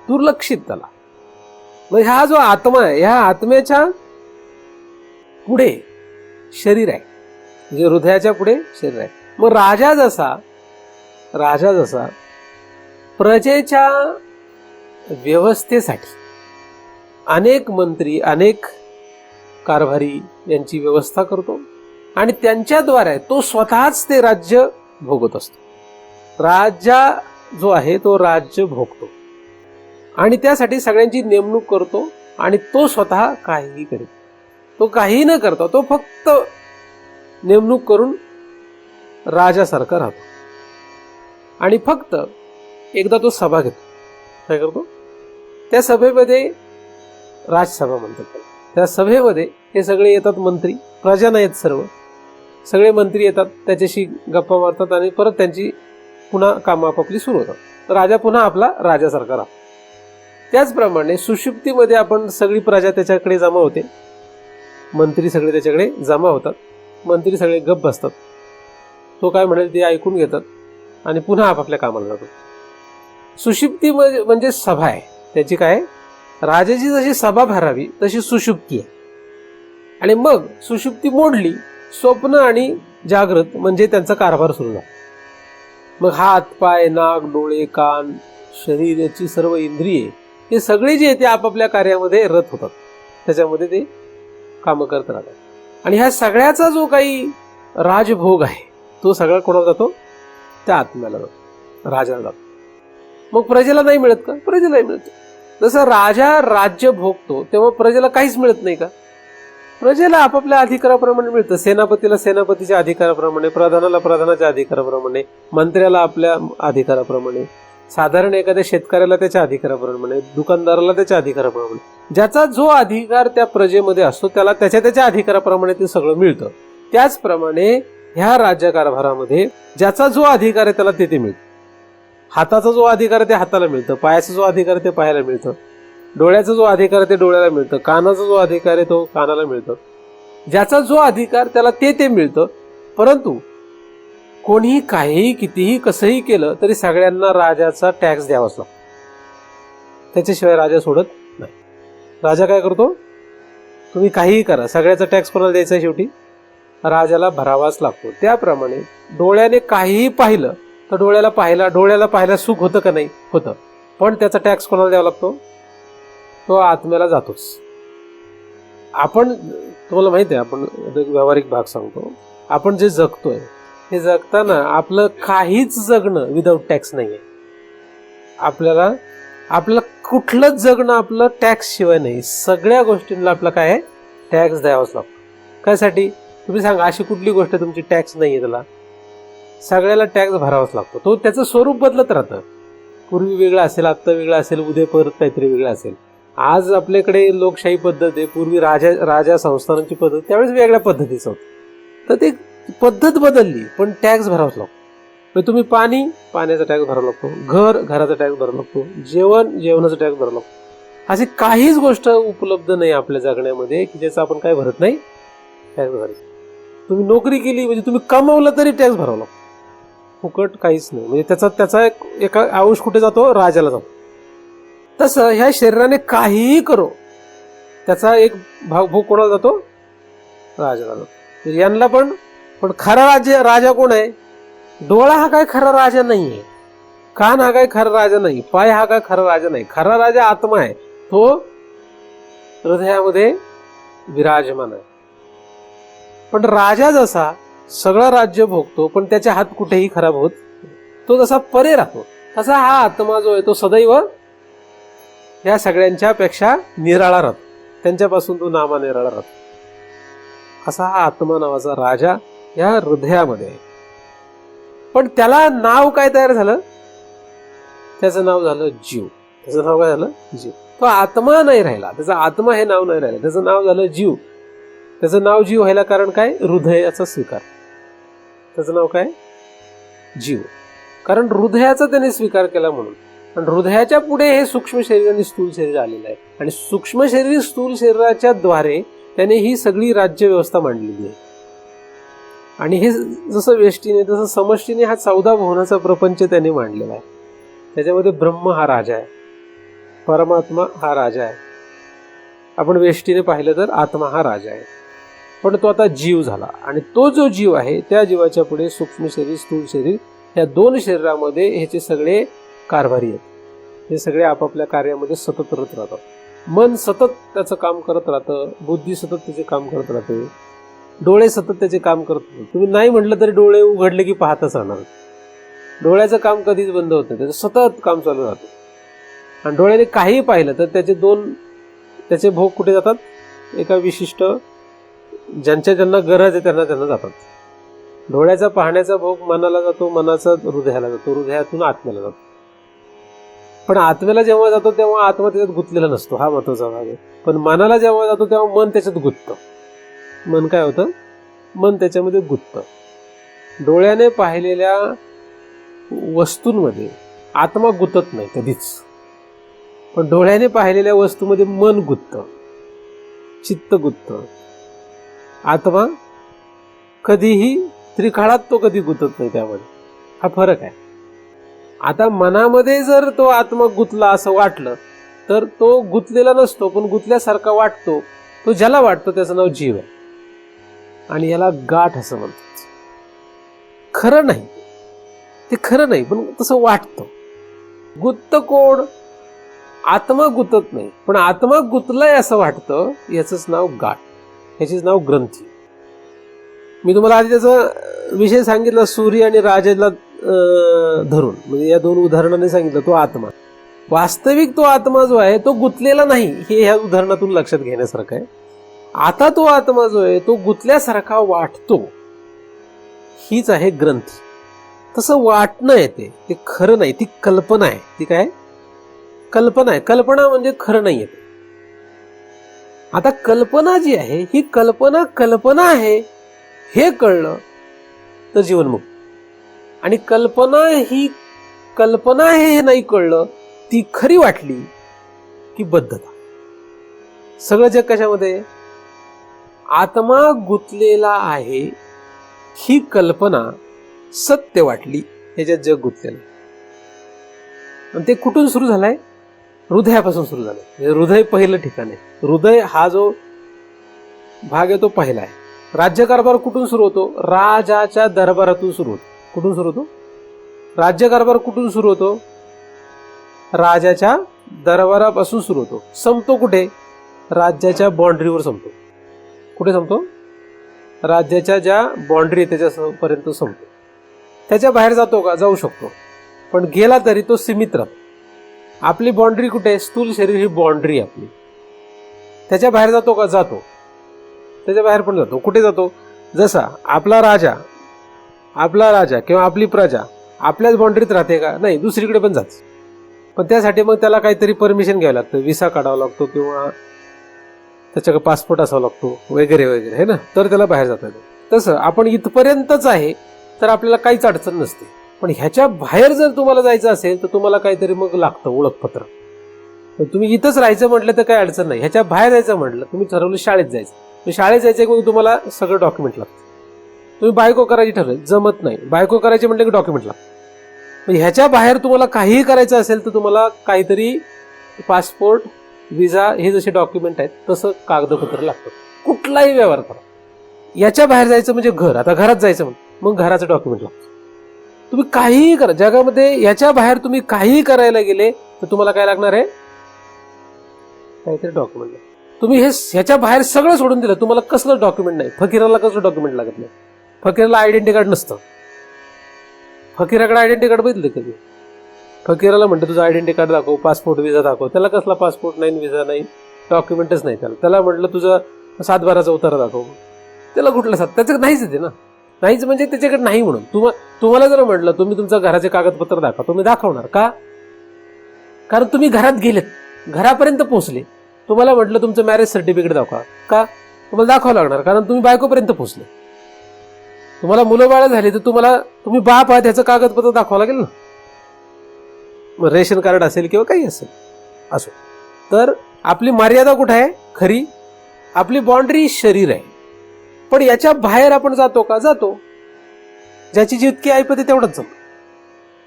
दुर्लक्षित झाला. मग हा जो आत्मा आहे, ह्या आत्म्याच्या पुढे शरीर आहे, म्हणजे हृदयाच्या पुढे शरीर आहे. मग राजा जसा प्रजेच्या व्यवस्थेसाठी अनेक मंत्री, अनेक कारभारी यांची व्यवस्था करतो आणि त्यांच्याद्वारे तो स्वतःच ते राज्य भोगत असतो. राजा जो आहे तो राज्य भोगतो आणि त्यासाठी सगळ्यांची नेमणूक करतो आणि तो स्वतः काहीही करीत. तो काही न करता तो फक्त नेमणूक करून राजासारखा राहतो. आणि फक्त एकदा तो सभा घेतो. काय करतो? त्या सभेमध्ये राजसभा म्हणतात. त्या सभेमध्ये हे सगळे येतात मंत्री, प्रजा नाहीत सर्व, सगळे मंत्री येतात, त्याच्याशी गप्पा मारतात आणि परत त्यांची पुन्हा कामं आपापली सुरू होतात. राजा पुन्हा आपला राजासारखा राहतो. त्याचप्रमाणे सुषुप्तीमध्ये आपण सगळी प्रजा त्याच्याकडे जमा होते, मंत्री सगळे त्याच्याकडे जमा होतात, मंत्री सगळे गप्प बसतात, तो काय म्हणेल ते ऐकून घेतात आणि पुन्हा आपापल्या कामाला जातो. सुषुप्ती म्हणजे सभा आहे त्याची. काय? राजाची जशी सभा भरावी तशी सुषुप्ती आहे. आणि मग सुषुप्ती मोडली, स्वप्न आणि जागृत म्हणजे त्यांचा कारभार सुरू झाला. मग हात, पाय, नाक, डोळे, कान, शरीर याची सर्व इंद्रिये हे सगळे जे ते आपापल्या कार्यामध्ये रत होतात, त्याच्यामध्ये ते कामं करत राहतात. आणि ह्या सगळ्याचा जो काही राजभोग आहे तो सगळा कोणाला जातो? त्या आत्म्याला जातो, राजाला जातो. मग प्रजेला नाही मिळत का? प्रजेलाही मिळतं. जसं राजा राज्य भोगतो तेव्हा प्रजेला काहीच मिळत नाही का? प्रजेला आपापल्या अधिकाराप्रमाणे मिळतं. सेनापतीला सेनापतीच्या अधिकाराप्रमाणे, प्रधानाला प्रधानाच्या अधिकाराप्रमाणे, मंत्र्याला आपल्या अधिकाराप्रमाणे, साधारण एखाद्या शेतकऱ्याला त्याच्या अधिकाराप्रमाणे, दुकानदाराला त्याच्या अधिकाराप्रमाणे, ज्याचा जो अधिकार त्या प्रजेमध्ये असतो त्याला त्याच्या अधिकाराप्रमाणे ते सगळं मिळतं. त्याचप्रमाणे ह्या राज्यकारभारामध्ये ज्याचा जो अधिकार आहे त्याला ते मिळतं. हाताचा जो अधिकार आहे ते हाताला मिळतं, पायाचा जो अधिकार आहे ते पायाला मिळतं, डोळ्याचा जो अधिकार आहे ते डोळ्याला मिळतं, कानाचा जो अधिकार आहे तो कानाला मिळतं. ज्याचा जो अधिकार त्याला ते मिळतं. परंतु कोणीही काहीही कितीही कसंही केलं तरी सगळ्यांना राजाचा टॅक्स द्यावाच लागतो. त्याच्याशिवाय राजा सोडत नाही. राजा काय करतो? तुम्ही काहीही करा, सगळ्याचा टॅक्स कोणाला द्यायचा आहे? शेवटी राजाला भरावाच लागतो. त्याप्रमाणे डोळ्याने काहीही पाहिलं तर डोळ्याला पाहायला सुख होतं का नाही? होतं. पण त्याचा टॅक्स कोणाला द्यावा लागतो? तो आत्म्याला जातोच. आपण, तुम्हाला माहिती आहे, आपण एक व्यावहारिक भाग सांगतो, आपण जे जगतोय हे जगताना आपलं काहीच जगणं विदाऊट टॅक्स नाही आहे. आपल्याला कुठलंच जगणं आपलं टॅक्स शिवाय नाही. सगळ्या गोष्टींना आपलं काय आहे, टॅक्स द्यावाच लागतो. कायसाठी? तुम्ही सांगा, अशी कुठली गोष्ट तुमची टॅक्स नाही आहे, त्याला सगळ्याला टॅक्स भरावाच लागतो. तो त्याचं स्वरूप बदलत राहतं. पूर्वी वेगळं असेल, आत्ता वेगळं असेल, उद्या परत काहीतरी वेगळं असेल. आज आपल्याकडे लोकशाही पद्धत आहे, पूर्वी राजा संस्थानांची पद्धत त्यावेळेस वेगळ्या पद्धतीचं होतं. तर ते पद्धत बदलली, पण टॅक्स भरावाच लागतो. तुम्ही पाण्याचा टॅक्स भरावा लागतो, घराचा टॅक्स भरावा लागतो, जेवणाचा टॅक्स भरावा लागतो. अशी काहीच गोष्ट उपलब्ध नाही आपल्या जगण्यामध्ये की ज्याचा आपण काय भरत नाही, टॅक्स भरायचं. तुम्ही नोकरी केली म्हणजे तुम्ही कमवलं तरी टॅक्स भरावा लागतो. फुकट काहीच नाही. म्हणजे त्याचा एका अंश कुठे जातो, राजाला जातो. तसं ह्या शरीराने काहीही करो, त्याचा एक भाग कोणाला जातो, राजाला जातो. यांना पण खरा राजा कोण आहे? डोळा हा काय खरा राजा नाहीये, कान हा काय खरा राजा नाही, पाय हा काय खरा राजा नाही. खरा राजा आत्मा आहे, तो हृदयामध्ये विराजमान आहे. पण राजा जसा सगळं राज्य भोगतो पण त्याचे हात कुठेही खराब होत, तो जसा परे राहतो, तसा हा आत्मा जो आहे तो सदैव या सगळ्यांच्या पेक्षा निराळा राहतो. त्यांच्यापासून तो नामा निराळा राहतो. असा हा आत्मा नावाचा राजा या हृदयामध्ये आहे. पण त्याला नाव काय तयार झालं? त्याचं नाव झालं जीव. त्याचं नाव काय झालं? जीव. तो आत्मा नाही राहिला, त्याचा आत्मा हे नाव नाही राहिलं, त्याचं नाव झालं जीव. त्याचं नाव जीव व्हायला कारण काय? हृदयाचा स्वीकार. त्याचं नाव काय? जीव. कारण हृदयाचा त्याने स्वीकार केला म्हणून. पण हृदयाच्या पुढे हे सूक्ष्म शरीर आणि स्थूल शरीर आलेलं आहे. आणि सूक्ष्म शरीर स्थूल शरीराच्या द्वारे त्याने ही सगळी राज्य व्यवस्था मांडलेली आहे. आणि हे जसं वेष्टीने तसं समष्टीने हा 14 भुवनाचा प्रपंच त्याने मांडलेला आहे. त्याच्यामध्ये ब्रह्म हा राजा आहे, परमात्मा हा राजा आहे. आपण वेष्टीने पाहिलं तर आत्मा हा राजा आहे. पण तो आता जीव झाला. आणि तो जो जीव आहे त्या जीवाच्या पुढे सूक्ष्म शरीर स्थूल शरीर या 2 शरीरामध्ये ह्याचे सगळे कारभारी आहेत. हे सगळे आपापल्या कार्यामध्ये सतत रत राहतात. मन सतत त्याचं काम करत राहतं, बुद्धी सतत त्याचे काम करत राहते, डोळे सतत त्याचे काम करत राहतात. तुम्ही नाही म्हटलं तरी डोळे उघडले की पाहतच राहणार. डोळ्याचं काम कधीच बंद होत नाही, त्याचं सतत काम चालू राहतं. आणि डोळ्याने काही पाहिलं तर त्याचे भोग कुठे जातात? एका विशिष्ट ज्यांना गरज आहे त्यांना जातात. डोळ्याचा पाहण्याचा भोग मनाला जातो, मनाचा हृदयाला जातो, हृदयातून आत्म्याला जातो. पण आत्म्याला जेव्हा जातो तेव्हा आत्मा त्याच्यात गुंतलेला नसतो, हा महत्वाचा भाग आहे. पण मनाला जेव्हा जातो तेव्हा मन त्याच्यात गुंततं. मन काय होतं? मन त्याच्यामध्ये गुंततं. डोळ्याने पाहिलेल्या वस्तूंमध्ये आत्मा गुंतत नाही कधीच, पण डोळ्याने पाहिलेल्या वस्तूमध्ये मन गुंततं, चित्त गुंततं. आत्मा कधीही त्रिकाळात तो कधी गुंतत नाही. त्यामध्ये हा फरक आहे. आता मनामध्ये जर तो आत्मा गुंतला असं वाटलं तर तो गुंतलेला नसतो, पण गुंतल्यासारखा वाटतो. तो ज्याला वाटतो त्याचं नाव जीव आहे. आणि याला गाठ असं म्हणतात. खरं नाही ते, खरं नाही, पण तसं वाटतं. गुत्त कोण? आत्मा गुंतत नाही, पण आत्मा गुंतलाय असं वाटतं. याचंच नाव गाठ, याचीच नाव ग्रंथी. मी तुम्हाला आधी त्याचा विषय सांगितला, सूर्य आणि राजाला धरून, म्हणजे या 2 उदाहरणाने सांगितलं. तो आत्मा, वास्तविक तो आत्मा जो आहे तो गुंतलेला नाही, हे ह्या उदाहरणातून लक्षात घेण्यासारखं आहे. आता तो आत्मा जो आहे तो गुंतल्यासारखा वाटतो, हीच आहे ग्रंथी. तसं वाटणं येते, ते खरं नाही, ती कल्पना आहे. ती काय? कल्पना आहे. कल्पना म्हणजे खरं नाही येते. आता कल्पना जी आहे ही कल्पना आहे हे कळलं तर जीवनमुक्त. आणि कल्पना आहे हे नाही कळलं, ती खरी वाटली की बद्धता. सगळं जग कशामध्ये? आत्मा गुंतलेला आहे ही कल्पना सत्य वाटली, ह्याच्यात जग गुंतलेलं. आणि ते कुठून सुरू झालंय? हृदयापासून सुरू झालंय. हृदय पहिलं ठिकाण आहे. हृदय हा जो भाग आहे तो पहिला आहे. राज्यकारभार कुठून सुरू होतो? राजाच्या दरबारातून सुरू होतो. कुठून सुरू होतो? राज्यकारभार कुठून सुरू होतो? राजाच्या दरबारापासून सुरू होतो, संपतो कुठे? राज्याच्या बाउंड्रीवर संपतो. कुठे संपतो? राज्याच्या ज्या बाउंड्री आहे त्याच्यापर्यंत संपतो. त्याच्या बाहेर जातो का? जाऊ शकतो, पण गेला तरी तो सीमित राहतो. आपली बाउंड्री कुठे आहे? स्थूल शरीर ही बाउंड्री आपली. त्याच्या बाहेर जातो का? जातो. त्याच्या बाहेर पण जातो. कुठे जातो? जसा आपला राजा किंवा आपली प्रजा आपल्याच बाउंड्रीत राहते का? नाही, दुसरीकडे पण जाते. पण त्यासाठी मग त्याला काहीतरी परमिशन घ्यावं लागतं, विसा काढावा लागतो किंवा त्याच्याकडे पासपोर्ट असावा लागतो वगैरे वगैरे, है ना, तर त्याला बाहेर जाता येतं. तसं आपण इथपर्यंतच आहे तर आपल्याला काहीच अडचण नसते. पण ह्याच्या बाहेर जर तुम्हाला जायचं असेल तर तुम्हाला काहीतरी मग लागतं, ओळखपत्र. तुम्ही इथंच राहायचं म्हटलं तर काही अडचण नाही. ह्याच्या बाहेर जायचं म्हटलं, तुम्ही ठरवलं शाळेत जायचं, शाळेत जायचं मग तुम्हाला सगळं डॉक्युमेंट लागतं. तुम्ही बायको करायची ठरवलं, जमत नाही, बायको करायची म्हटलं की डॉक्युमेंट लागतं. ह्याच्या बाहेर तुम्हाला काहीही करायचं असेल तर तुम्हाला काहीतरी पासपोर्ट, विजा हे जसे डॉक्युमेंट आहेत तसं कागदपत्र लागतं. कुठलाही व्यवहार करा. याच्या बाहेर जायचं म्हणजे घर, आता घरात जायचं मग घराचं डॉक्युमेंट लागतं. तुम्ही काहीही करा जगामध्ये, याच्या बाहेर तुम्ही काहीही करायला गेले तर तुम्हाला काय लागणार आहे? काहीतरी डॉक्युमेंट. तुम्ही ह्याच्या बाहेर सगळं सोडून दिलं, तुम्हाला कसलं डॉक्युमेंट नाही. फकीराला कसलं डॉक्युमेंट लागत नाही. फकीराला आयडेंटिटी कार्ड नसतं. फकीराकडे आयडेंटिटी कार्ड बघितलं कधी? फकीराला म्हणतं तुझं आयडेंटिटी कार्ड दाखव, पासपोर्ट, विजा दाखव. त्याला कसला पासपोर्ट नाही, विजा नाही, डॉक्युमेंटच नाही. त्याला म्हटलं तुझं 7/12चा उतारा दाखव. त्याला कुठलं त्याच्याकडे नाहीच येते ना. नाहीच म्हणजे त्याच्याकडे नाही म्हणून. तुम्हाला जर म्हटलं तुम्ही तुमचं घराचे कागदपत्र दाखवा, तुम्ही दाखवणार का? कारण तुम्ही घरात गेलेत, घरापर्यंत पोहोचले. तुम्हाला म्हटलं तुमचं मॅरेज सर्टिफिकेट दाखवा का? तुम्हाला दाखवावं लागणार, कारण तुम्ही बायकोपर्यंत पोहोचले. तुम्हाला मुलं बाळ झाली तर तुम्ही बाप आहात ह्याचं कागदपत्र दाखवावं लागेल ना. मग रेशन कार्ड असेल किंवा काही असेल असो. तर आपली मर्यादा कुठे आहे? खरी आपली बाउंड्री शरीर आहे. पण याच्या बाहेर आपण जातो का? जातो. ज्याची जितकी ऐपत आहे तेवढंच जातो.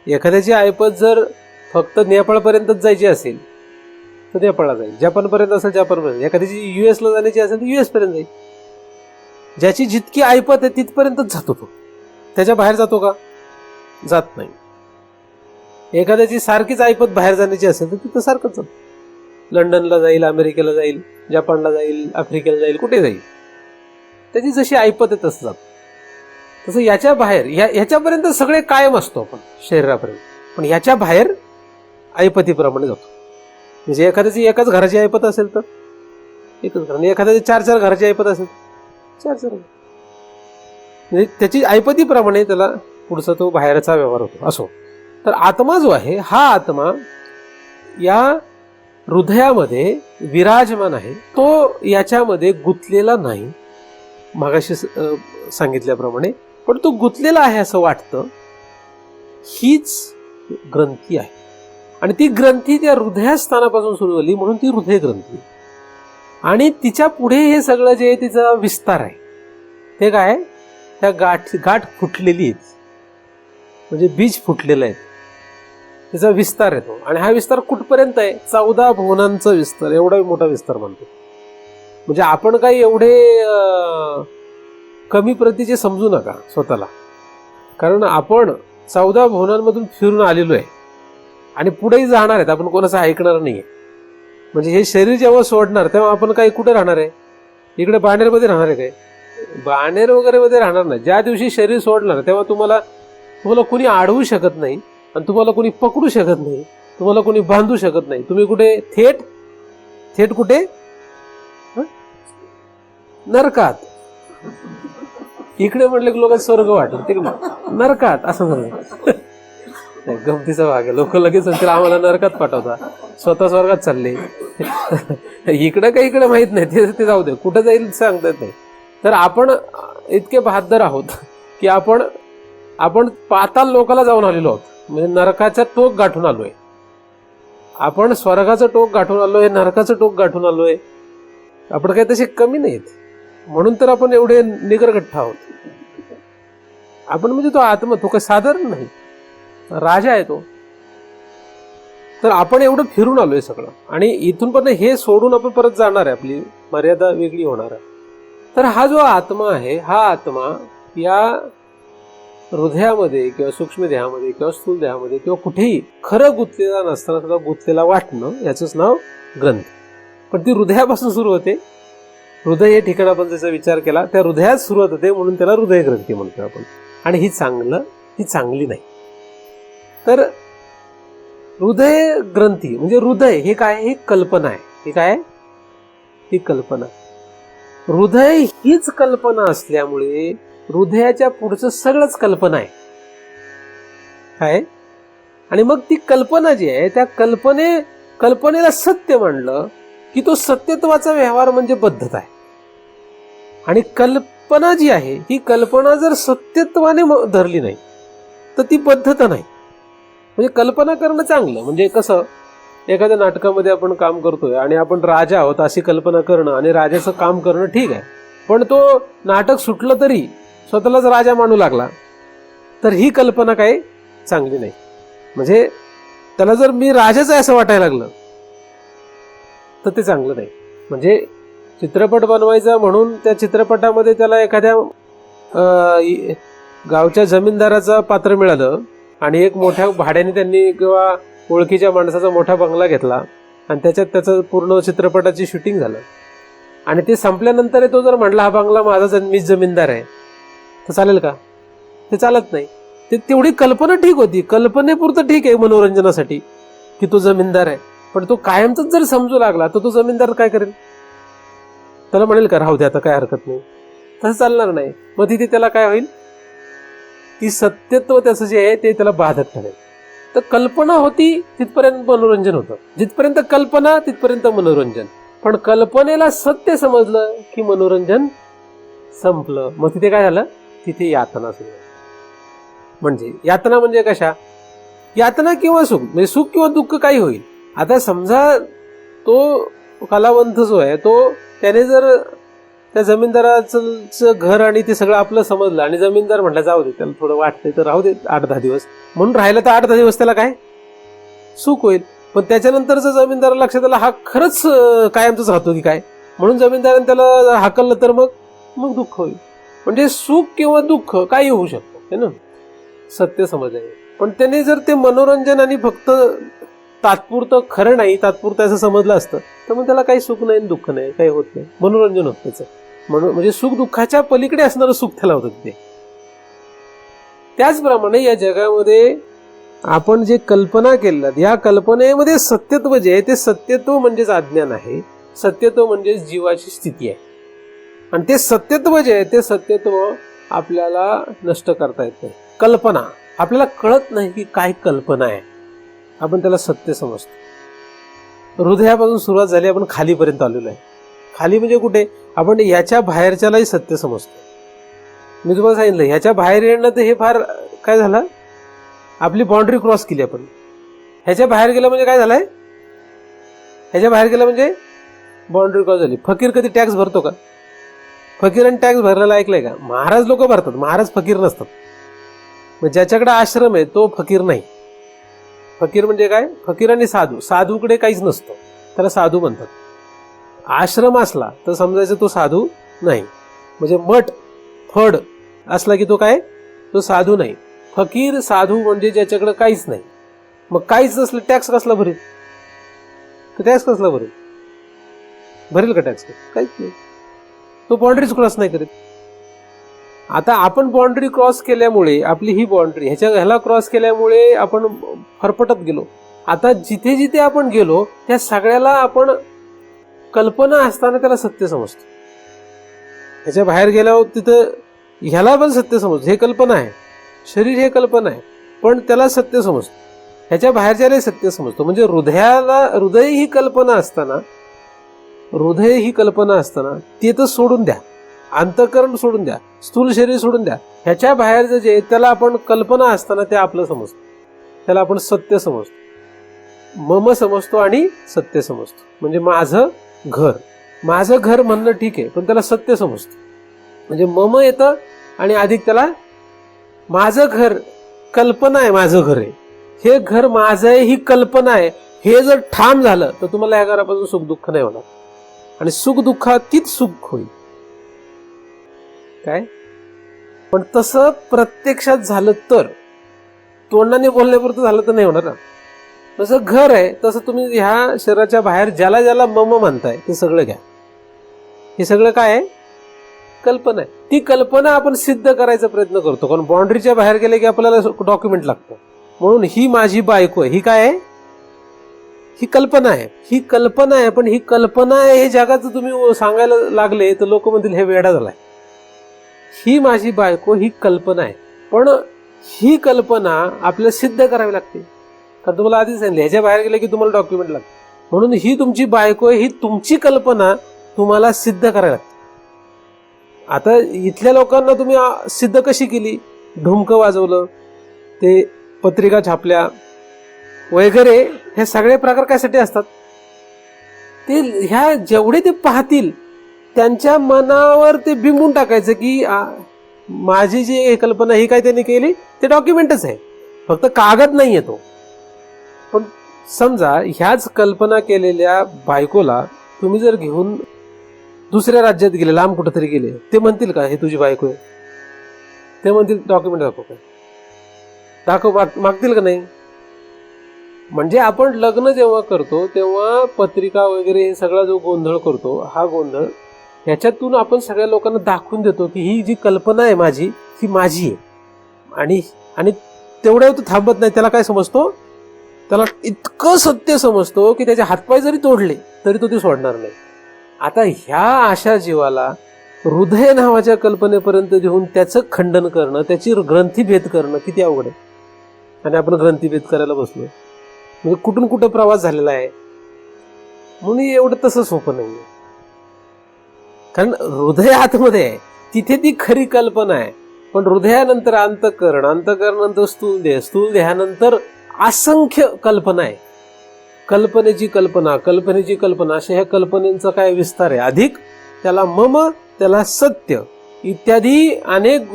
एखाद्याची ऐपत जर फक्त नेपाळपर्यंतच जायची असेल तर नेपाळला जाईल, जपानपर्यंत असेल जपानपर्यंत, एखाद्याची US ला जाण्याची असेल तर US पर्यंत जाईल. ज्याची जितकी ऐपत आहे तिथपर्यंतच जातो तो. त्याच्या बाहेर जातो का? जात नाही. एखाद्याची सारखीच ऐपत बाहेर जाण्याची असेल तर तिथं सारखंच जातो. लंडनला जाईल, अमेरिकेला जाईल, जपानला जाईल, आफ्रिकेला जाईल, कुठे जाईल. त्याची जशी ऐपत आहे तसं जातो. तसं याच्या बाहेर ह्याच्यापर्यंत सगळे कायम असतो आपण शरीरापर्यंत, पण ह्याच्या बाहेर ऐपतीप्रमाणे जातो. म्हणजे एखाद्याची एकाच घराची ऐपत असेल तर एकच घर, आणि एखाद्याची 4 घराची ऐपत असेल 4 म्हणजे त्याची ऐपतीप्रमाणे त्याला पुढचा तो बाहेरचा व्यवहार होतो. असो, तर आत्मा जो आहे हा आत्मा या हृदयामध्ये विराजमान आहे. तो याच्यामध्ये गुंतलेला नाही मगाशी सांगितल्याप्रमाणे, पण तो गुंतलेला आहे असं वाटतं. हीच ग्रंथी आहे आणि ती ग्रंथी त्या हृदयस्थानापासून सुरू झाली म्हणून ती हृदय ग्रंथी. आणि तिच्या पुढे हे सगळं जे तिचा विस्तार आहे ते काय? त्या गाठ फुटलेली आहे, म्हणजे बीज फुटलेलं आहे, त्याचा विस्तार येतो. आणि हा विस्तार कुठपर्यंत आहे? 14 भुवनांचा विस्तार, एवढा मोठा विस्तार मानतो. म्हणजे आपण काही एवढे कमी प्रतीचे समजू नका स्वतःला, कारण आपण 14 भुवनांमधून फिरून आलेलो आहे आणि पुढेही जाणार आहेत. आपण कोणाचं ऐकणार नाहीये. म्हणजे हे शरीर जेव्हा सोडणार तेव्हा आपण काही कुठे राहणार आहे? इकडे बाणेरमध्ये राहणार आहे काय? बाणेर वगैरे मध्ये राहणार नाही. ज्या दिवशी शरीर सोडणार तेव्हा तुम्हाला कुणी अडवू शकत नाही आणि तुम्हाला कुणी पकडू शकत नाही, तुम्हाला कुणी बांधू शकत नाही. तुम्ही कुठे? थेट कुठे? नरकात. इकडे म्हटलं की लोक स्वर्ग वाटलं, तिकडे नरकात असं म्हणलं. गमतीचा भाग आहे. लोक लगेच म्हणतील आम्हाला नरकात पाठवता, स्वतः स्वर्गात चालले. इकडं काही इकडे माहित नाही, ते जाऊ दे, कुठं जाईल सांगता येत नाही. तर आपण इतके बहादर आहोत की आपण पाताल लोकाला जाऊन आलेलो आहोत, म्हणजे नरकाचं टोक गाठून आलोय. आपण स्वर्गाचं टोक गाठून आलोय, नरकाचं टोक गाठून आलोय. आपण काही तसे कमी नाहीत, म्हणून तर आपण एवढे निगरगठ्ठ आहोत. आपण म्हणजे तो आत्मा, तो काही साधारण नाही, राजा आहे तो. तर आपण एवढं फिरून आलोय सगळं, आणि इथून पण हे सोडून आपण परत जाणार आहे, आपली मर्यादा वेगळी होणार आहे. तर हा जो आत्मा आहे, हा आत्मा या हृदयामध्ये किंवा सूक्ष्म देहामध्ये किंवा स्थूल देहामध्ये किंवा कुठेही खरं गुंतलेला नसताना सुद्धा गुंतलेला वाटणं याचंच नाव ग्रंथ. पण ती हृदयापासून सुरू होते. हृदय हे ठिकाण आपण त्याचा विचार केला त्या हृदयात सुरुवात होते, म्हणून त्याला हृदय ग्रंथी म्हणतो आपण. आणि ही चांगली नाही. तर हृदय ग्रंथी म्हणजे हृदय हे काय, ही कल्पना आहे. ही काय, ही कल्पना. हृदय हीच कल्पना असल्यामुळे हृदयाच्या पुढचं सगळंच कल्पना आहे. काय, आणि मग ती कल्पना जी आहे त्या कल्पनेला सत्य म्हणलं की तो सत्यत्वाचा व्यवहार म्हणजे बद्धता आहे. आणि कल्पना जी आहे ही कल्पना जर सत्यत्वाने धरली नाही तर ती बद्धता नाही. म्हणजे कल्पना करणं चांगलं. म्हणजे कसं, एखाद्या नाटकामध्ये आपण काम करतोय आणि आपण राजा आहोत अशी कल्पना करणं आणि राजाचं काम करणं ठीक आहे. पण तो नाटक सुटलं तरी स्वतःलाच राजा मानू लागला तर ही कल्पना काही चांगली नाही. म्हणजे त्याला जर मी राजाच आहे असं वाटायला लागलं तर ते चांगलं नाही. म्हणजे चित्रपट बनवायचा म्हणून त्या चित्रपटामध्ये त्याला एखाद्या गावच्या जमीनदाराचं पात्र मिळालं आणि एक मोठ्या भाड्याने त्यांनी किंवा ओळखीच्या माणसाचा मोठा बंगला घेतला आणि त्याच्यात त्याचं पूर्ण चित्रपटाची शूटिंग झालं आणि ते संपल्यानंतर तो जर म्हणला हा बंगला माझा, मीच जमीनदार आहे, तर चालेल का? ते चालत नाही. ते तेवढी कल्पना ठीक होती, कल्पनेपुरतं ठीक आहे मनोरंजनासाठी की तो जमीनदार आहे. पण तो कायमच जर समजू लागला तर तो जमीनदार काय करेल? त्याला म्हणेल का राहू दे आता काय हरकत नाही? तसं चालणार नाही. मग तिथे त्याला काय होईल की सत्यत्व त्याचं जे आहे ते त्याला बाधक ठरेल. तर कल्पना होती तिथपर्यंत मनोरंजन होतं. जिथपर्यंत कल्पना तिथपर्यंत मनोरंजन. पण कल्पनेला सत्य समजलं की मनोरंजन संपलं. मग तिथे काय झालं? तिथे यातना सुरू. म्हणजे यातना म्हणजे कशा? यातना किंवा सुख, म्हणजे सुख किंवा दुःख काही होईल. आता समजा तो कलावंत जो आहे तो त्याने जर त्या जमीनदाराचं घर आणि ते सगळं आपलं समजलं आणि जमीनदार म्हटलं जाऊ दे त्याला थोडं वाटतंय तर राहू दे 8-10 दिवस म्हणून राहिलं तर 8-10 दिवस त्याला काय सुख होईल. पण त्याच्यानंतरच जमीनदार लक्षात आला हा खरंच कायमच राहतो की काय, म्हणून जमीनदाराने त्याला हाकललं तर मग दुःख होईल. म्हणजे सुख किंवा दुःख काही होऊ शकतो है ना, सत्य समज आहे. पण त्याने जर ते मनोरंजन आणि फक्त तात्पुरतं खरं नाही तात्पुरतं असं समजलं असतं तर मग त्याला काही सुख नाही दुःख नाही, काही होत नाही, मनोरंजन होत त्याचं. म्हणजे सुख दुःखाच्या पलीकडे असणारं सुख त्याला होतं तिथे. त्याचप्रमाणे या जगामध्ये आपण जे कल्पना केल्या या कल्पनेमध्ये सत्यत्व जे आहे ते सत्यत्व म्हणजेच अज्ञान आहे. सत्यत्व म्हणजेच जीवाची स्थिती आहे. आणि ते सत्यत्व जे आहे ते सत्यत्व आपल्याला नष्ट करता येत नाही. कल्पना आपल्याला कळत नाही की काय कल्पना आहे, आपण त्याला सत्य समजतो. हृदयापासून सुरुवात झाली, आपण खालीपर्यंत आलेलो आहे. खाली म्हणजे कुठे? आपण ह्याच्या बाहेरच्यालाही सत्य समजतो. मी तुम्हाला सांगितलं ह्याच्या बाहेर येणं तर हे फार काय झालं, आपली बाउंड्री क्रॉस केली आपण. ह्याच्या बाहेर गेलं म्हणजे काय झालंय? ह्याच्या बाहेर गेलं म्हणजे बाउंड्री क्रॉस झाली. फकीर कधी टॅक्स भरतो का? फकीरांनी टॅक्स भरलेला ऐकलंय का? महाराज लोक भरतात, महाराज फकीर नसतात. मग ज्याच्याकडे आश्रम आहे तो फकीर नाही. फकीर म्हणजे काय? फकीर आणि साधू. साधूकडे काहीच नसतं त्याला साधू म्हणतात. आश्रम असला तर समजायचं तो साधू नाही. म्हणजे मठ फड असला की तो काय? तो साधू नाही. फकीर साधू म्हणजे ज्याच्याकडे काहीच नाही. मग काहीच नसलं टॅक्स कसला भरेल? टॅक्स कसला भरेल? भरेल का टॅक्स? काहीच नाही. तो बाउंड्रीज क्रॉस नाही करीत. आता आपण बाउंड्री क्रॉस केल्यामुळे आपली ही बाउंड्री ह्याला क्रॉस केल्यामुळे आपण फरफटत गेलो. आता जिथे जिथे आपण गेलो त्या सगळ्याला आपण कल्पना असताना त्याला सत्य समजतो. ह्याच्या बाहेर गेल्यावर तिथं ह्याला पण सत्य समजतो. हे कल्पना आहे, शरीर हे कल्पना आहे, पण त्याला सत्य समजतो. ह्याच्या बाहेरच्याला सत्य समजतो. म्हणजे हृदय ही कल्पना असताना ते तर सोडून द्या, अंतःकरण सोडून द्या, स्थूल शरीर सोडून द्या. ह्याच्या बाहेरचं जे त्याला आपण कल्पना असताना ते आपलं समजतो, त्याला आपण सत्य समजतो. मम समजतो आणि सत्य समजतो. म्हणजे माझं घर म्हणणं ठीक आहे, पण त्याला सत्य समजतो. म्हणजे मम येतं आणि अधिक त्याला माझं घर कल्पना आहे, माझं घर आहे, हे घर माझं आहे ही कल्पना आहे. हे जर ठाम झालं तर तुम्हाला या घरापासून सुख दुःख नाही होणार. आणि सुख दुःखातीच सुख होईल. काय पण तसं प्रत्यक्षात झालं तर, तोंडाने बोलण्यापुरतं झालं तर नाही होणार ना. तसं घर आहे, तसं तुम्ही ह्या शरीराच्या बाहेर ज्याला ज्याला मम म्हणताय ते सगळं घ्या. हे सगळं काय आहे? कल्पना आहे. ती कल्पना आपण सिद्ध करायचा प्रयत्न करतो, कारण बाउंड्रीच्या बाहेर गेले की आपल्याला डॉक्युमेंट लागतं. म्हणून ही माझी बायको आहे, ही काय आहे? ही कल्पना आहे. ही कल्पना आहे, पण ही कल्पना आहे हे जगाचं तुम्ही सांगायला लागले तर लोक म्हणतील हे वेडा झालाय. ही माझी बायको ही कल्पना आहे, पण ही कल्पना आपल्याला सिद्ध करावी लागते. कारण तुम्हाला आधीच सांगितलं ह्याच्या बाहेर गेले की तुम्हाला डॉक्युमेंट लागतं. म्हणून ही तुमची बायको ही तुमची कल्पना तुम्हाला सिद्ध करावी लागते. आता इथल्या लोकांना तुम्ही सिद्ध कशी केली? ढुमकं वाजवलं, ते पत्रिका छापल्या वगैरे, हे सगळे प्रकार कशासाठी असतात? ते ह्या जेवढे ते पाहतील त्यांच्या मनावर ते बिंबून टाकायचं की माझी जी कल्पना ही काय त्यांनी केली ते डॉक्युमेंटच आहे, फक्त कागद नाही येतो. पण समजा ह्याच कल्पना केलेल्या बायकोला तुम्ही जर घेऊन दुसऱ्या राज्यात गेले, लांब कुठेतरी गेले, ते म्हणतील का हे तुझी बायको आहे? ते म्हणतील डॉक्युमेंट दाखव. काय दाखव मागतील का नाही? म्हणजे आपण लग्न जेव्हा करतो तेव्हा पत्रिका वगैरे हे सगळा जो गोंधळ करतो, हा गोंधळ ह्याच्यातून आपण सगळ्या लोकांना दाखवून देतो की ही जी कल्पना आहे माझी ही माझी आहे. आणि तेवढ्या तो थांबत नाही. त्याला काय समजतो? त्याला इतकं सत्य समजतो की त्याचे हातपाय जरी तोडले तरी तो ते सोडणार नाही. आता ह्या अशा जीवाला हृदय नावाच्या कल्पनेपर्यंत घेऊन त्याचं खंडन करणं, त्याची ग्रंथीभेद करणं किती अवघड आहे. आणि आपण ग्रंथीभेद करायला बसलो, म्हणजे कुठून कुठं प्रवास झालेला आहे. म्हणून एवढं तसं सोपं नाही. कारण हृदय आतमध्ये आहे, तिथे ती खरी कल्पना आहे. पण हृदयानंतर अंतःकरण, अंतःकरणानंतर स्थूल देह, स्थूल देहानंतर असंख्य कल्पना आहे. कल्पनेची कल्पना, कल्पनेची कल्पना, अशा ह्या कल्पनेचा काय विस्तार आहे. अधिक त्याला मम, त्याला सत्य इत्यादी अनेक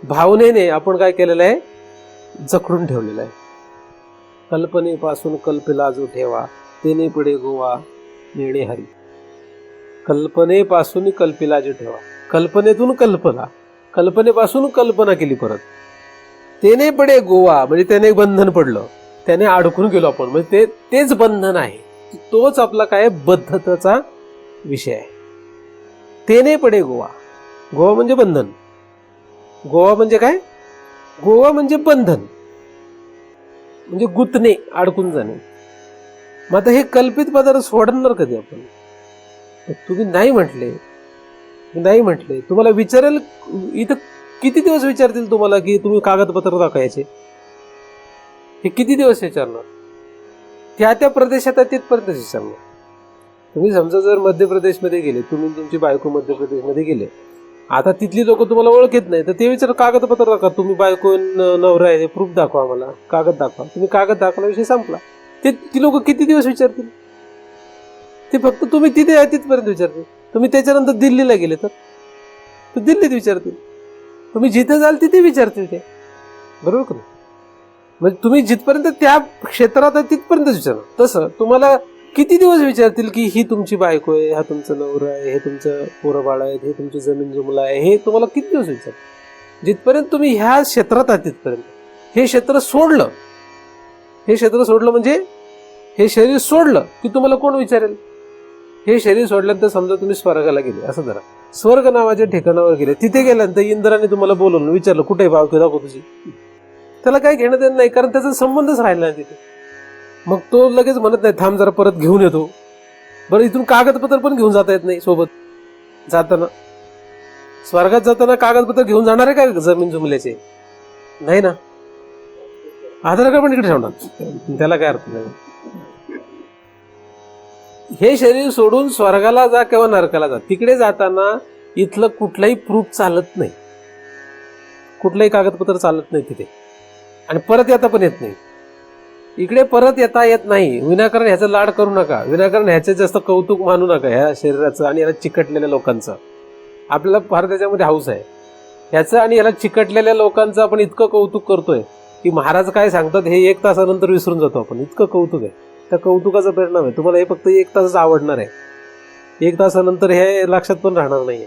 भावनेने आपण काय केलेलं आहे? जखडून ठेवलेलं आहे. कल्पनेपासून कल्पेला जो ठेवा, तेने पुढे गोवा नेणे हरी. कल्पनेपासून कल्पेला जो ठेवा, कल्पनेतून कल्पना, कल्पनेपासून कल्पना केली परत, तेने पुढे गोवा म्हणजे त्याने बंधन पडलं, त्याने अडकून गेलो आपण, म्हणजे तेच बंधन आहे. तोच आपला काय बद्धतेचा विषय आहे. तेने पुढे गोवा, गोवा म्हणजे बंधन. गोवा म्हणजे काय? गोवा म्हणजे बंधन, म्हणजे गुंतणे, अडकून जाणे. मग आता हे कल्पित पदार्थ सोडणार कधी आपण? तुम्ही नाही म्हटले, तुम्हाला विचारेल इथं किती दिवस विचारतील तुम्हाला की तुम्ही कागदपत्र दाखवायचे? हे किती दिवस विचारणार? त्या प्रदेशात तिथपर्यंत विचारणार. तुम्ही समजा जर मध्य प्रदेशमध्ये गेले, तुम्ही तुमची बायको मध्य प्रदेशमध्ये गेले, आता तिथली लोक तुम्हाला ओळखत नाही तर ते विचार कागदपत्र दाखवा, तुम्ही बायको नवरा आहे प्रूफ दाखवा, मला कागद दाखवा. तुम्ही कागद दाखवला, विषय संपला. ती लोक किती दिवस विचारतील? ते फक्त तुम्ही तिथे आहे तिथपर्यंत विचारतील. तुम्ही त्याच्यानंतर दिल्लीला गेले तर दिल्लीत विचारतील. तुम्ही जिथे जाल तिथे विचारतील ते, बरोबर का? म्हणजे तुम्ही जिथपर्यंत त्या क्षेत्रात आहे तिथपर्यंत विचारणार. तसं तुम्हाला किती दिवस विचारतील की ही तुमची बायको आहे, हा तुमचं नवरा आहे, हे तुमचं पोरं बाळ आहेत, हे तुमची जमीन जुमला आहे, हे तुम्हाला किती दिवस विचारतील? जिथपर्यंत तुम्ही ह्या क्षेत्रात आहात तिथपर्यंत. हे क्षेत्र सोडलं म्हणजे हे शरीर सोडलं की तुम्हाला कोण विचारेल? हे शरीर सोडल्यानंतर समजा तुम्ही स्वर्गाला गेले, असं जरा स्वर्ग नावाच्या ठिकाणावर गेले, तिथे गेल्यानंतर इंद्राने तुम्हाला बोलवलं, विचारलं कुठे आहे बायको दाखव तुझी. त्याला काही घेणं देणं नाही, कारण त्याचा संबंधच राहिला नाही तिथे. मग तो लगेच म्हणत नाही थांब जरा परत घेऊन येतो. बरं, इथून कागदपत्र पण घेऊन जाता येत नाही सोबत. जाताना स्वर्गात जाताना कागदपत्र घेऊन जाणार आहे का जमीन जुमल्याचे? नाही ना. आधार कार्ड पण इकडे ठेवणार, त्याला काय अर्थ नाही. हे शरीर सोडून स्वर्गाला जा किंवा नरकाला जा, तिकडे जाताना इथलं कुठलाही प्रूफ चालत नाही, कुठलंही कागदपत्र चालत नाही तिथे. आणि परत येता पण येत नाही. इकडे परत येता येत नाही. विनाकारण ह्याचा लाड करू नका, विनाकारण ह्याचे जास्त कौतुक मानू नका ह्या शरीराचं आणि याला चिकटलेल्या लोकांचं. आपल्याला फार त्याच्यामध्ये हौस आहे ह्याचं, आणि याला चिकटलेल्या लोकांचं आपण इतकं कौतुक करतोय की महाराज काय सांगतात हे 1 तासानंतर विसरून जातो आपण. इतकं कौतुक आहे. त्या कौतुकाचा परिणाम आहे. तुम्हाला हे फक्त 1 तासच आवडणार आहे, 1 तासानंतर हे लक्षात पण राहणार नाहीये,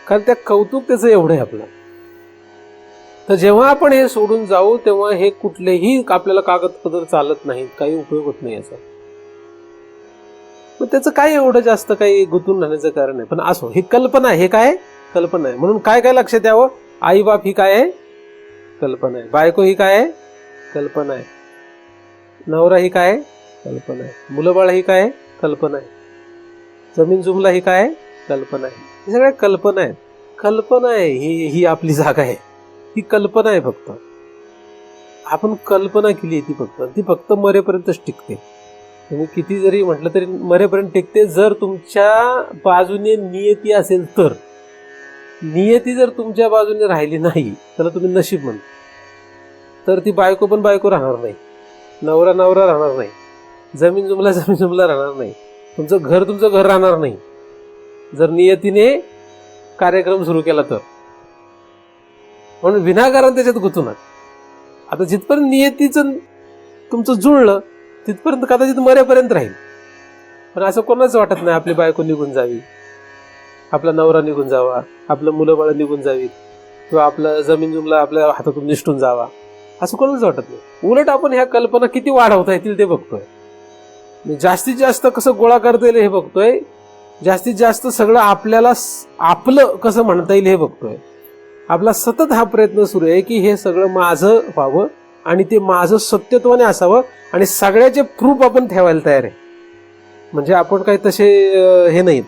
कारण त्या कौतुक त्याचं एवढं आहे आपलं. तर जेव्हा आपण हे सोडून जाऊ तेव्हा हे कुठलेही आपल्याला कागदपत्र चालत नाहीत, काही उपयोग होत नाही याचा. मग त्याचं काय एवढं जास्त काही गुंतून राहण्याचं कारण आहे. पण असो, ही कल्पना आहे. हे काय कल्पना आहे. म्हणून काय काय लक्षात यावं, आई बाप ही काय आहे कल्पना आहे, बायको ही काय आहे कल्पना आहे, नवरा ही काय आहे कल्पना आहे, मुलं बाळ ही काय आहे कल्पना आहे, जमीन जुमला ही काय आहे कल्पना आहे. हे सगळ्या कल्पना आहेत. कल्पना आहे ही आपली जागा आहे. ही कल्पना आहे. फक्त आपण कल्पना केली ती फक्त मरेपर्यंतच टिकते. तुम्ही किती जरी म्हटलं तरी मरेपर्यंत टिकते, जर तुमच्या बाजूने नियती असेल तर. नियती जर तुमच्या बाजूने राहिली नाही त्याला तुम्ही नशीब म्हणता. तर ती बायको पण बायको राहणार नाही, नवरा नवरा राहणार नाही, जमीन जुमला राहणार नाही, तुमचं घर राहणार नाही, जर नियतीने कार्यक्रम सुरू केला तर. म्हणून विनाकारण त्याच्यात गुंतू नका. आता जिथपर्यंत नियतीचं तुमचं जुळलं तिथपर्यंत कदाचित मरेपर्यंत राहील. पण असं कोणाच वाटत नाही आपली बायको निघून जावी, आपला नवरा निघून जावा, आपलं मुलं बाळ निघून जावीत, किंवा आपलं जमीन जुमला आपल्या हातातून निसटून जावा, असं कोणाच वाटत नाही. उलट आपण ह्या कल्पना किती वाढवता येतील ते बघतोय. जास्तीत जास्त कसं गोळा करता येईल हे बघतोय. जास्तीत जास्त सगळं आपल्याला आपलं कसं म्हणता येईल हे बघतोय. आपला सतत हा प्रयत्न सुरू आहे की हे सगळं माझं व्हावं आणि ते माझं सत्यत्वाने असावं आणि सगळ्याचे प्रूफ आपण ठेवायला तयार आहे. म्हणजे आपण काही तसे हे नाहीत,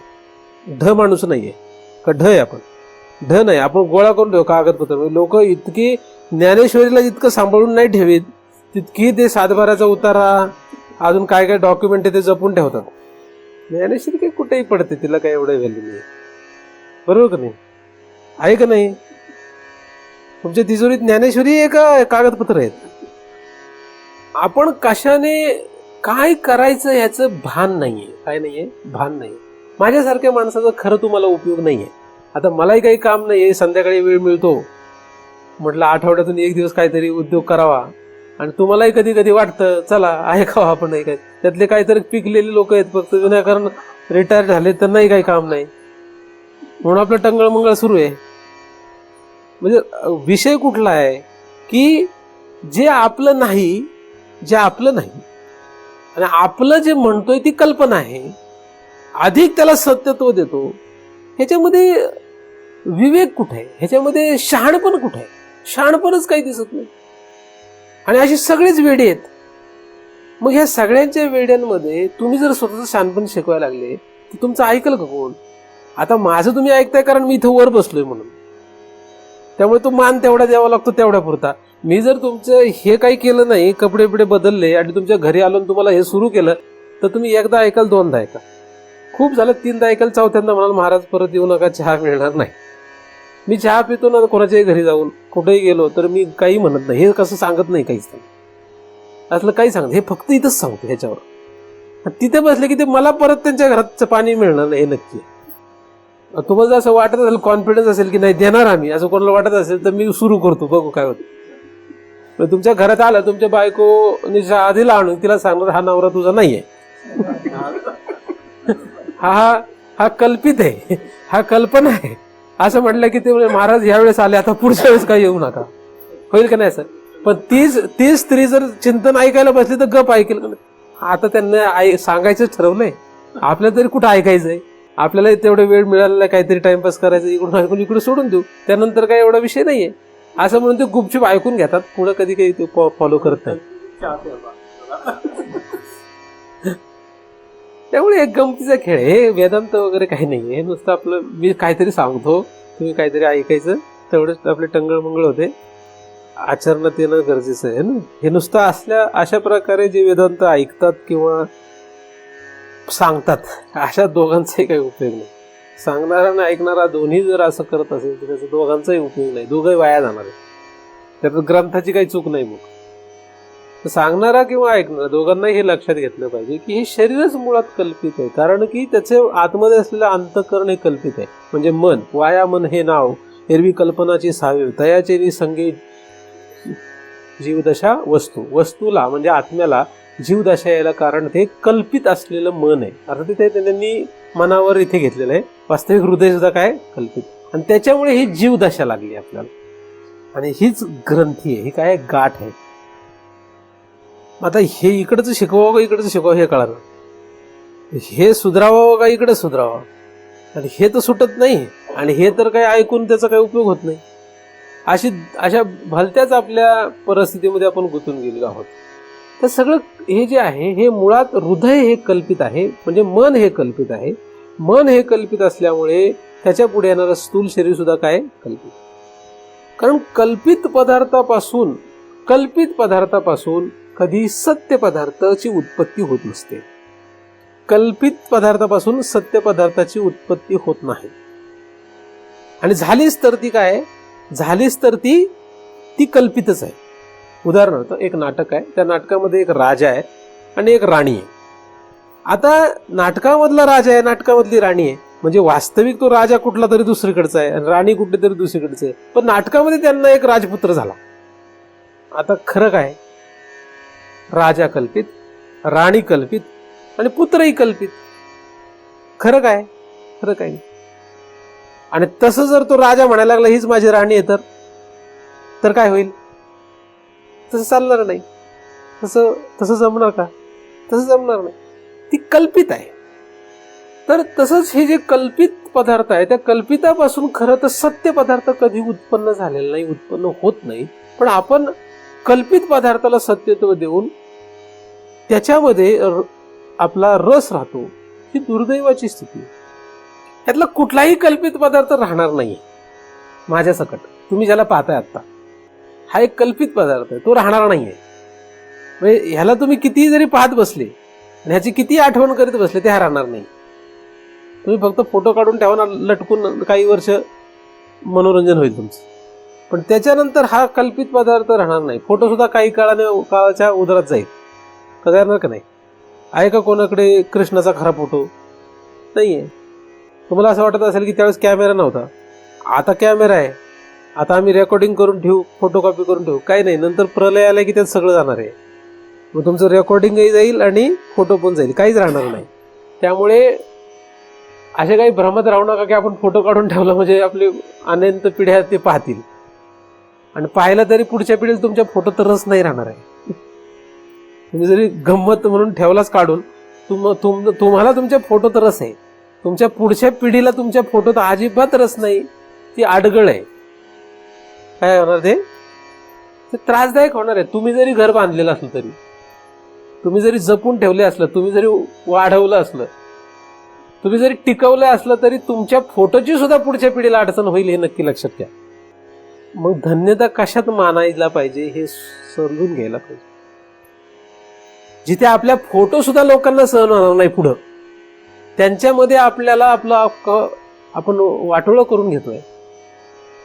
ढ माणूस नाहीये का ढ आहे आपण. ढ नाही, आपण गोळा करून ठेवू कागदपत्र. लोक इतकी ज्ञानेश्वरीला जितकं सांभाळून नाही ठेवीत तितकी ते सातबाराचा उतारा अजून काय काय डॉक्युमेंट ते जपून ठेवतात. ज्ञानेश्वरी काही कुठेही पडते, तिला काही एवढं व्हॅल्यू नाही. बरोबर का नाही? आहे का नाही? तुमच्या तिजोरीत ज्ञानेश्वरी आहे का कागदपत्र आहेत? आपण कशाने काय करायचं याचं भान नाहीये. काय नाहीये? भान नाही. माझ्यासारख्या माणसाचा खरं तुम्हाला उपयोग नाहीये. आता मलाही काही काम नाहीये, संध्याकाळी वेळ मिळतो, म्हटलं आठवड्यातून एक दिवस काहीतरी उद्योग करावा. आणि तुम्हालाही कधी कधी वाटतं चला ऐकावं आपण. काय त्यातले काहीतरी पिकलेले लोक आहेत, फक्त विनाकारण रिटायर झाले तर नाही काही काम नाही म्हणून आपलं टंगळमंगळ सुरू आहे. म्हणजे विषय कुठला आहे की जे आपलं नाही आणि आपलं जे म्हणतोय ती कल्पना आहे, अधिक त्याला सत्यत्व देतो. ह्याच्यामध्ये विवेक कुठे आहे? ह्याच्यामध्ये शहाणपण कुठे आहे? शहाणपणच काही दिसत नाही. आणि अशी सगळेच वेडे आहेत. मग ह्या सगळ्यांच्या वेड्यांमध्ये तुम्ही जर स्वतःचं शहाणपण शिकवायला लागले तर तुमचं ऐकल का कोण? आता माझं तुम्ही ऐकताय कारण मी इथं वर बसलोय म्हणून, त्यामुळे तो मान तेवढा द्यावा लागतो तेवढ्या पुरता. मी जर तुमचं हे काही केलं नाही, कपडे बिडे बदलले आणि तुमच्या घरी आलो तुम्हाला हे सुरू केलं तर तुम्ही एकदा ऐकाल, दोनदा ऐका, खूप झालं तीनदा ऐकाल, चौथ्यांदा म्हणाल महाराज परत येऊ नका, चहा मिळणार नाही. मी चहा पितो ना कोणाच्याही घरी जाऊन, कुठेही गेलो तर मी काही म्हणत नाही. हे कसं सांगत नाही काहीच नाही, असलं काही सांगत, हे फक्त इथंच सांगतो ह्याच्यावर. तिथे बसले की ते मला परत त्यांच्या घरात पाणी मिळणार नाही हे नक्की. तुम्हाला जर असं वाटत असेल, कॉन्फिडन्स असेल की नाही देणार आम्ही, असं कोणाला वाटत असेल तर मी सुरू करतो, बघू काय होतं. तुमच्या घरात आलं, तुमच्या बायकोने आधीला आणून तिला सांगणार हा नवरा तुझा नाहीये, हा कल्पित आहे, हा कल्पना आहे, असं म्हटलं की ते महाराज यावेळेस आले, आता पुढच्या वेळेस काही येऊ नका. होईल का नाही सर? पण तीच स्त्री जर चिंतन ऐकायला बसली तर गप ऐकेल का नाही? आता त्यांना सांगायचं ठरवलंय, आपल्याला तरी कुठं ऐकायचंय? आपल्याला तेवढा वेळ मिळालेला काहीतरी टाइमपास करायचं, इकडून ऐकून इकडे सोडून देऊ, त्यानंतर काही एवढा विषय नाहीये असं म्हणून ते गुपचूप ऐकून घेतात, पुढे कधी काही ते फॉलो करत नाही. त्यामुळे एक गमतीचा खेळ, हे वेदांत वगैरे काही नाहीये. हे नुसतं आपलं मी काहीतरी सांगतो, तुम्ही काहीतरी ऐकायचं, तेवढेच आपले टंगळमंगळ होते. आचरणात येणं गरजेचं आहे ना. हे नुसतं अशा प्रकारे जे वेदांत ऐकतात किंवा सांगतात अशा दोघांचाही काही उपयोग नाही. सांगणारा आणि ऐकणारा दोन्ही जर असं करत असेल तर त्याचा दोघांचाही उपयोग नाही, दोघंही वाया जाणार आहे. त्यात ग्रंथाची काही चूक नाही. मग सांगणारा किंवा ऐकणारा दोघांनाही हे लक्षात घेतलं पाहिजे की हे शरीरच मुळात कल्पित आहे, कारण की त्याचे आतमध्ये असलेलं अंतःकरण हे कल्पित आहे. म्हणजे मन, वाया मन हे नाव एरवी कल्पनाची सावे, तयाचे निसंगे जीवदशा वस्तूला म्हणजे आत्म्याला जीवदशा यायला कारण ते कल्पित असलेलं मन आहे. अर्थात ते त्यांनी मनावर इथे घेतलेलं आहे, वास्तविक हृदय सुद्धा काय कल्पित, आणि त्याच्यामुळे ही जीवदशा लागली आपल्याला. आणि हीच ग्रंथी आहे, ही काय गाठ आहे. आता हे इकडचं शिकवावं का इकडचं शिकवावं हे कळलं. हे सुधरावं का इकडे सुधरावं, आणि हे तर सुटत नाही आणि हे तर काही ऐकून त्याचा काही उपयोग होत नाही. अशा भलत्याच आपल्या परिस्थितीमध्ये आपण गुंतून गेलो आहोत. तर सगळं हे जे आहे हे मुळात हृदय हे कल्पित आहे, म्हणजे मन हे कल्पित आहे. मन हे कल्पित असल्यामुळे त्याच्या पुढे येणारं स्थूल शरीर सुद्धा काय कल्पित. कारण कल्पित पदार्थापासून कधी सत्य पदार्थाची उत्पत्ती होत नसते. कल्पित पदार्थापासून सत्य पदार्थाची उत्पत्ती होत नाही. आणि झालीच तर ती काय, झालीच तर ती कल्पितच आहे. उदाहरणार्थ एक नाटक आहे, त्या नाटकामध्ये एक राजा आहे आणि एक राणी आहे. आता नाटकामधला राजा आहे, नाटकामधली राणी आहे, म्हणजे वास्तविक तो राजा कुठला तरी दुसरीकडचा आहे आणि राणी कुठली तरी दुसरीकडचे आहे. पण नाटकामध्ये त्यांना एक राजपुत्र झाला. आता खरं काय, राजा कल्पित, राणी कल्पित आणि पुत्रही कल्पित. खरं काय, खरं काय. आणि तसं जर तो राजा म्हणायला लागला हीच माझी राणी आहे तर काय होईल, तसं चालणार नाही. तसं जमणार का, तसं जमणार नाही. ती कल्पित आहे. तर तसंच हे जे कल्पित पदार्थ आहे त्या कल्पितापासून खरं तर सत्य पदार्थ कधी उत्पन्न झालेला नाही, उत्पन्न होत नाही. पण आपण कल्पित पदार्थाला सत्यत्व देऊन त्याच्यामध्ये आपला रस राहतो. ही दुर्दैवाची स्थिती. यातला कुठलाही कल्पित पदार्थ राहणार नाही माझ्या सकट. तुम्ही ज्याला पाहताय आता हा एक कल्पित पदार्थ आहे, तो राहणार नाहीये. म्हणजे ह्याला तुम्ही किती जरी पाहत बसले आणि ह्याची किती आठवण करीत बसले ते हा राहणार नाही. तुम्ही फक्त फोटो काढून ठेवा ना लटकून, काही वर्ष मनोरंजन होईल तुमचं, पण त्याच्यानंतर हा कल्पित पदार्थ राहणार नाही. फोटो सुद्धा काही काळाच्या उदरात जाईल. कधी येणार का नाही. आहे का कोणाकडे कृष्णाचा खरा फोटो? नाहीये. तुम्हाला असं वाटत असेल की त्यावेळेस कॅमेरा नव्हता, आता कॅमेरा आहे, आता आम्ही रेकॉर्डिंग करून ठेवू, फोटोकॉपी करून ठेवू. काही नाही, नंतर प्रलय आला की त्यात सगळं जाणार आहे. मग तुमचं रेकॉर्डिंगही जाईल आणि फोटो पण जाईल, काहीच राहणार नाही. त्यामुळे असे काही भ्रमत राहू नका की आपण फोटो काढून ठेवला म्हणजे आपले अनंत पिढ्या ते पाहतील, आणि पाहिलं तरी पुढच्या पिढीला तुमच्या फोटो तर रस नाही राहणार आहे. तुम्ही जरी गंमत म्हणून ठेवलाच काढून, तुम्हाला तुमच्या फोटोत रस आहे, तुमच्या पुढच्या पिढीला तुमच्या फोटोत अजिबात रस नाही. ती आडगळ आहे. काय होणार ते त्रासदायक होणार आहे. तुम्ही जरी घर बांधलेलं असलं तरी, तुम्ही जरी जपून ठेवले असलं, तुम्ही जरी वाढवलं असलं, तुम्ही जरी टिकवलं असलं तरी तुमच्या फोटोची सुद्धा पुढच्या पिढीला अडचण होईल हे नक्की लक्षात घ्या. मग धन्यता कशात मानायला पाहिजे हे समजून घ्यायला पाहिजे. जिथे आपल्या फोटो सुद्धा लोकांना सहन होणार नाही पुढं, त्यांच्यामध्ये आपल्याला आपण वाटोळं करून घेतोय.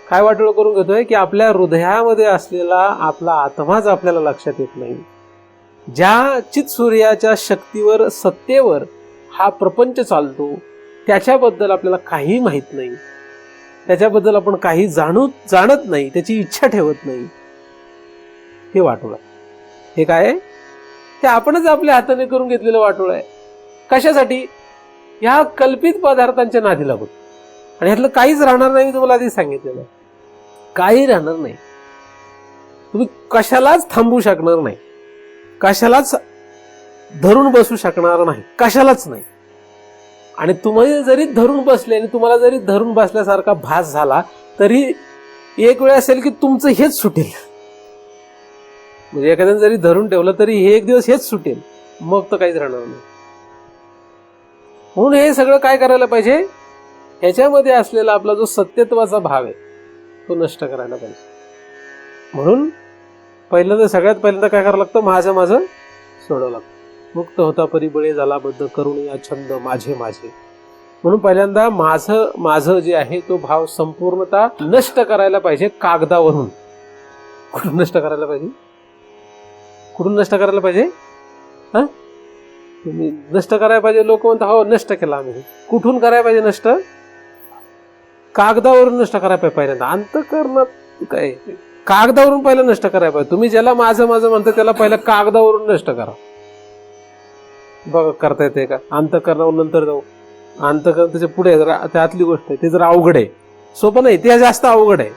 काय वाटोळं करून घेतोय की आपल्या हृदयामध्ये असलेला आपला आत्माच आपल्याला लक्षात येत नाही. ज्या चित्सूर्याच्या शक्तीवर, सत्तेवर हा प्रपंच चालतो त्याच्याबद्दल आपल्याला काही माहित नाही, त्याच्याबद्दल आपण काही जाणत नाही, त्याची इच्छा ठेवत नाही. हे वाटोळं. हे काय आहे, ते आपणच आपल्या हाताने करून घेतलेलं वाटोळं आहे. कशासाठी? ह्या कल्पित पदार्थांच्या नादी लागून. आणि ह्यातलं काहीच राहणार नाही. मी तुम्हाला आधी सांगितलेलं, काही राहणार नाही. तुम्ही कशालाच थांबू शकणार नाही, कशालाच धरून बसू शकणार नाही, कशालाच नाही. आणि तुम्ही जरी धरून बसले आणि तुम्हाला जरी धरून बसल्यासारखा भास झाला तरी एक वेळ असेल की तुमचं हेच सुटेल. म्हणजे एखाद्याने जरी धरून ठेवलं तरी हे एक दिवस हेच सुटेल, मग तर काहीच राहणार नाही. म्हणून हे सगळं काय करायला पाहिजे, ह्याच्यामध्ये असलेला आपला जो सत्यत्वाचा भाव आहे तो नष्ट करायला पाहिजे. म्हणून सगळ्यात पहिल्यांदा काय करावं लागतं, माझं सोडावं लागतं. मुक्त होता परिबळे झाला बद्ध करून या छंद माझे माझे. म्हणून पहिल्यांदा माझं जे आहे तो भाव संपूर्णतः नष्ट करायला पाहिजे कागदावरून. कुठून नष्ट करायला पाहिजे, कुठून नष्ट करायला पाहिजे? तुम्ही नष्ट करायला पाहिजे. लोक म्हणतात हो नष्ट केला आम्ही. कुठून करायला पाहिजे नष्ट? कागदावरून नष्ट करायला पाहिजे. पहिल्यांदा अंतःकरणात काय कागदावरून पहिलं नष्ट करायला पाहिजे. तुम्ही ज्याला माझं म्हणता त्याला पहिलं कागदावरून नष्ट करा. बघा करता येते का? अंतःकरणावर नंतर जाऊ. अंतःकरण त्याच्या पुढे त्यातली गोष्ट आहे, ते जरा अवघड आहे. सोपं नाही, ते जास्त अवघड आहे.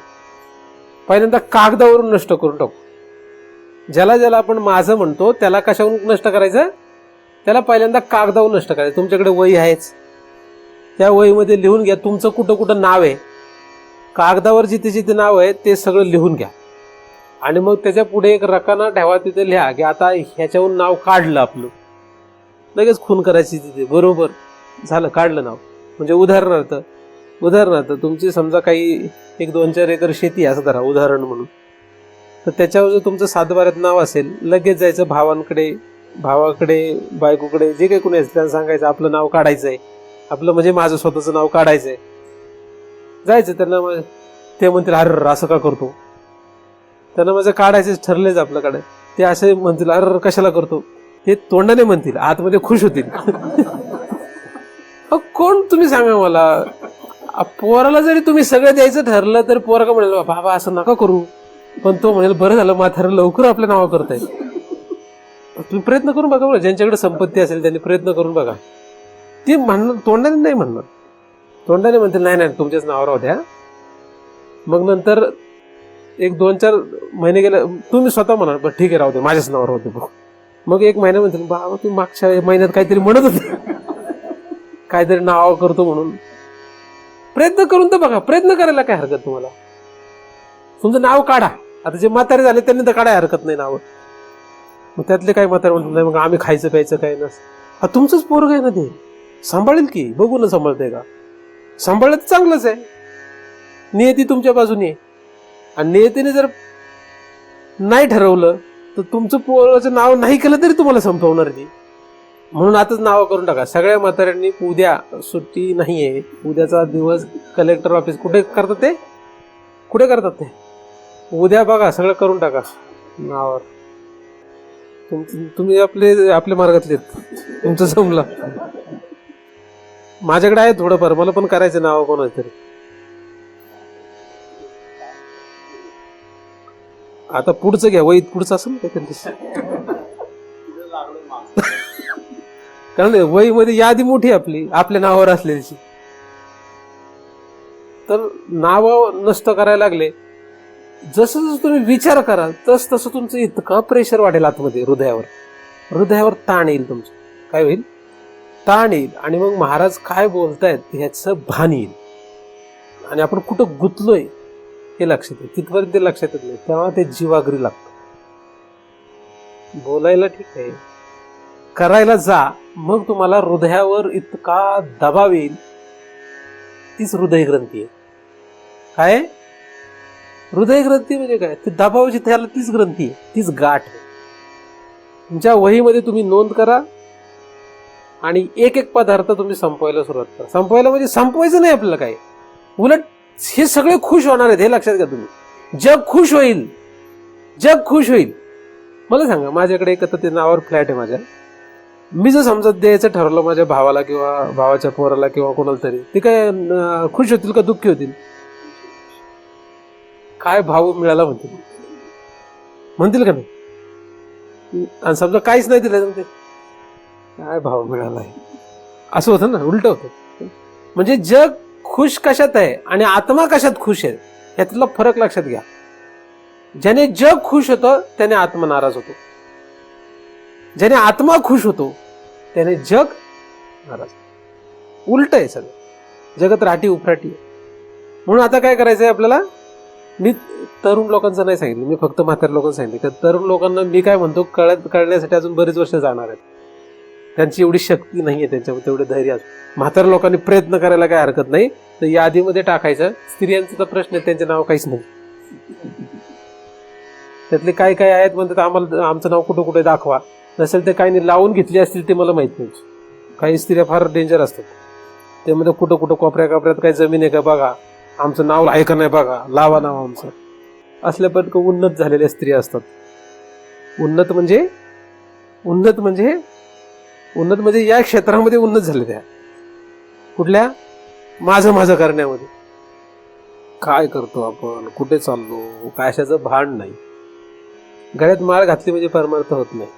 पहिल्यांदा कागदावरून नष्ट करून टाकू. ज्याला ज्याला आपण माझं म्हणतो त्याला कशावरून नष्ट करायचं, त्याला पहिल्यांदा कागदावरून नष्ट करायचं. तुमच्याकडे वही आहेच, त्या वहीमध्ये लिहून घ्या तुमचं कुठं कुठं नाव आहे. कागदावर जिथे जिथे नाव आहे ते सगळं लिहून घ्या. आणि मग त्याच्या पुढे एक रकाना ठेवा, तिथे लिहा की आता ह्याच्याहून नाव काढलं आपलं. लगेच खून करायची तिथे, बरोबर झालं, काढलं नाव. म्हणजे उदाहरणार्थ तुमची समजा काही 1-2-4 एकर शेती असं धरा उदाहरण म्हणून, तर त्याच्यावर जर तुमचं 7-12 नाव असेल, लगेच जायचं भावाकडे, बायकोकडे, जे काही कोणी असेल त्यांना सांगायचं आपलं नाव काढायचंय, आपलं म्हणजे माझं स्वतःचं नाव काढायचंय. जायचं त्यांना, ते म्हणतील अरे असं का करतो, त्यांना माझं काढायचं ठरलेच आपल्याकडे. ते असे म्हणतील अरे कशाला करतो, ते तोंडाने म्हणतील, आतमध्ये खुश होतील. कोण तुम्ही सांगा मला, पोराला जरी तुम्ही सगळं द्यायचं ठरलं तर पोरा का म्हणेल बाबा असं नका करू, पण तो म्हणेल बरं झालं म्हातारं लवकर आपल्या नावं करतायत. तुम्ही प्रयत्न करून बघा बरं, ज्यांच्याकडे संपत्ती असेल त्यांनी प्रयत्न करून बघा. ते म्हणणार, तोंडाने नाही म्हणणार, तोंडाने म्हणतील नाही तुमच्याच नावावर होत्या. मग नंतर 1-2-4 महिने गेले, तुम्ही स्वतः म्हणाल बरं ठीक आहे राहू दे माझ्याच नावावर होते. मग 1 महिना म्हणतील बाबा तुम्ही मागच्या महिन्यात काहीतरी म्हणत होते, काहीतरी नाव करतो म्हणून. प्रयत्न करून तर बघा, प्रयत्न करायला काय हरकत तुम्हाला. तुमचं नाव काढा. आता जे म्हातारे झाले त्यांनी तर काढायला हरकत नाही नाव. मग त्यातले काही म्हातारे म्हणतात नाही मग आम्ही खायचं प्यायचं काय नस. तुमचंच पोरग आहे ना, ते सांभाळेल की, बघू ना सांभाळतंय का. सांभाळलं तर चांगलंच आहे, नियती तुमच्या बाजूने आहे. आणि नियतीने जर नाही ठरवलं तर तुमचं पोराचं नाव नाही केलं तरी तुम्हाला संपवणार नाही. म्हणून आताच नाव करून टाका. सगळ्या म्हाताऱ्यांनी उद्या सुट्टी नाहीये, उद्याचा दिवस कलेक्टर ऑफिस कुठे करतात ते उद्या बघा, सगळं करून टाका नावावर. तुम्ही आपल्या मार्गातले, तुमचं जमलं. माझ्याकडे आहे थोडंफार, मला पण करायचं नाव कोणाचं तरी. आता पुढचं घ्या, वहीत पुढचं असेल ना काहीतरी, कारण वहीमध्ये यादी मोठी आपली आपल्या नावावर असलेली. तर नाव नष्ट करायला लागले, जसं जसं तुम्ही विचार कराल तसं तुमचं इतकं प्रेशर वाढेल आतमध्ये, हृदयावर ताण येईल. तुमचं काय होईल, ताण येईल. आणि मग महाराज काय बोलतायत ह्याचं भान येईल. आणि आपण कुठं गुंतलोय हे लक्षात येईल. तिथपर्यंत ते लक्षात येत नाही, तेव्हा ते जीवागरी लागतं. बोलायला ठीक आहे, करायला जा, मग तुम्हाला हृदयावर इतका दबाव येईल. तीच हृदय ग्रंथी आहे. काय हृदय ग्रंथी म्हणजे काय, ती दबावाची त्याला तीच ग्रंथी आहे, तीच गाठ आहे. तुमच्या वहीमध्ये तुम्ही नोंद करा आणि एक पदार्थ तुम्ही संपवायला सुरुवात करा. संपवायला म्हणजे संपवायचं नाही आपल्याला काय, उलट हे सगळे खुश होणार आहेत हे लक्षात घ्या तुम्ही. जग खुश होईल. मला सांगा, माझ्याकडे एक आता ते नावावर फ्लॅट आहे माझ्या. मी जर समजा द्यायचं ठरवलं माझ्या भावाला किंवा भावाच्या पोराला किंवा कोणाला तरी, ते काय खुश होतील का दुःखी होतील? काय भाव मिळाला म्हणतील का नाही? आणि समजा काहीच नाही दिलं ते काय भाव मिळाला आहे असं होतं ना, उलट होतं. म्हणजे जग खुश कशात आहे आणि आत्मा कशात खुश आहे यातला फरक लक्षात घ्या. ज्याने जग खुश होतं त्याने आत्मा नाराज होतो, ज्याने आत्मा खुश होतो त्याने जग नाराज. उलट आहे सगळं, जगत राटी उपराटी आहे. म्हणून आता काय करायचंय आपल्याला, मी तरुण लोकांचं नाही सांगितलं, मी फक्त म्हाताऱ्या लोकांना सांगितलं. तर तरुण लोकांना मी काय म्हणतो, कळण्यासाठी अजून बरेच वर्ष जाणार आहेत. त्यांची एवढी शक्ती नाहीये त्यांच्यावर, तेवढे धैर्य असो. म्हाताऱ्या लोकांनी प्रयत्न करायला काय हरकत नाही. तर यादीमध्ये टाकायचं, स्त्रियांचा तर प्रश्न आहे, त्यांचे नाव काहीच नाही. त्यातले काय काय आहेत म्हणतात आम्हाला आमचं नाव कुठं कुठे दाखवा. नसेल ते काही नाही, लावून घेतली असतील ते मला माहित नाही. काही स्त्रिया फार डेंजर असतात, ते म्हणजे कुठं कुठं कोपऱ्यात काही जमीन आहे का बघा, आमचं नाव आहे का नाही बघा, लावा नाव आमचं. असल्या पण उन्नत झालेल्या स्त्रिया असतात. उन्नत म्हणजे या क्षेत्रामध्ये उन्नत झाले. त्या कुठल्या, माझं करण्यामध्ये. काय करतो आपण, कुठे चाललो, कशाचं भान नाही. गळ्यात माळ घातली म्हणजे परमार्थ होत नाही.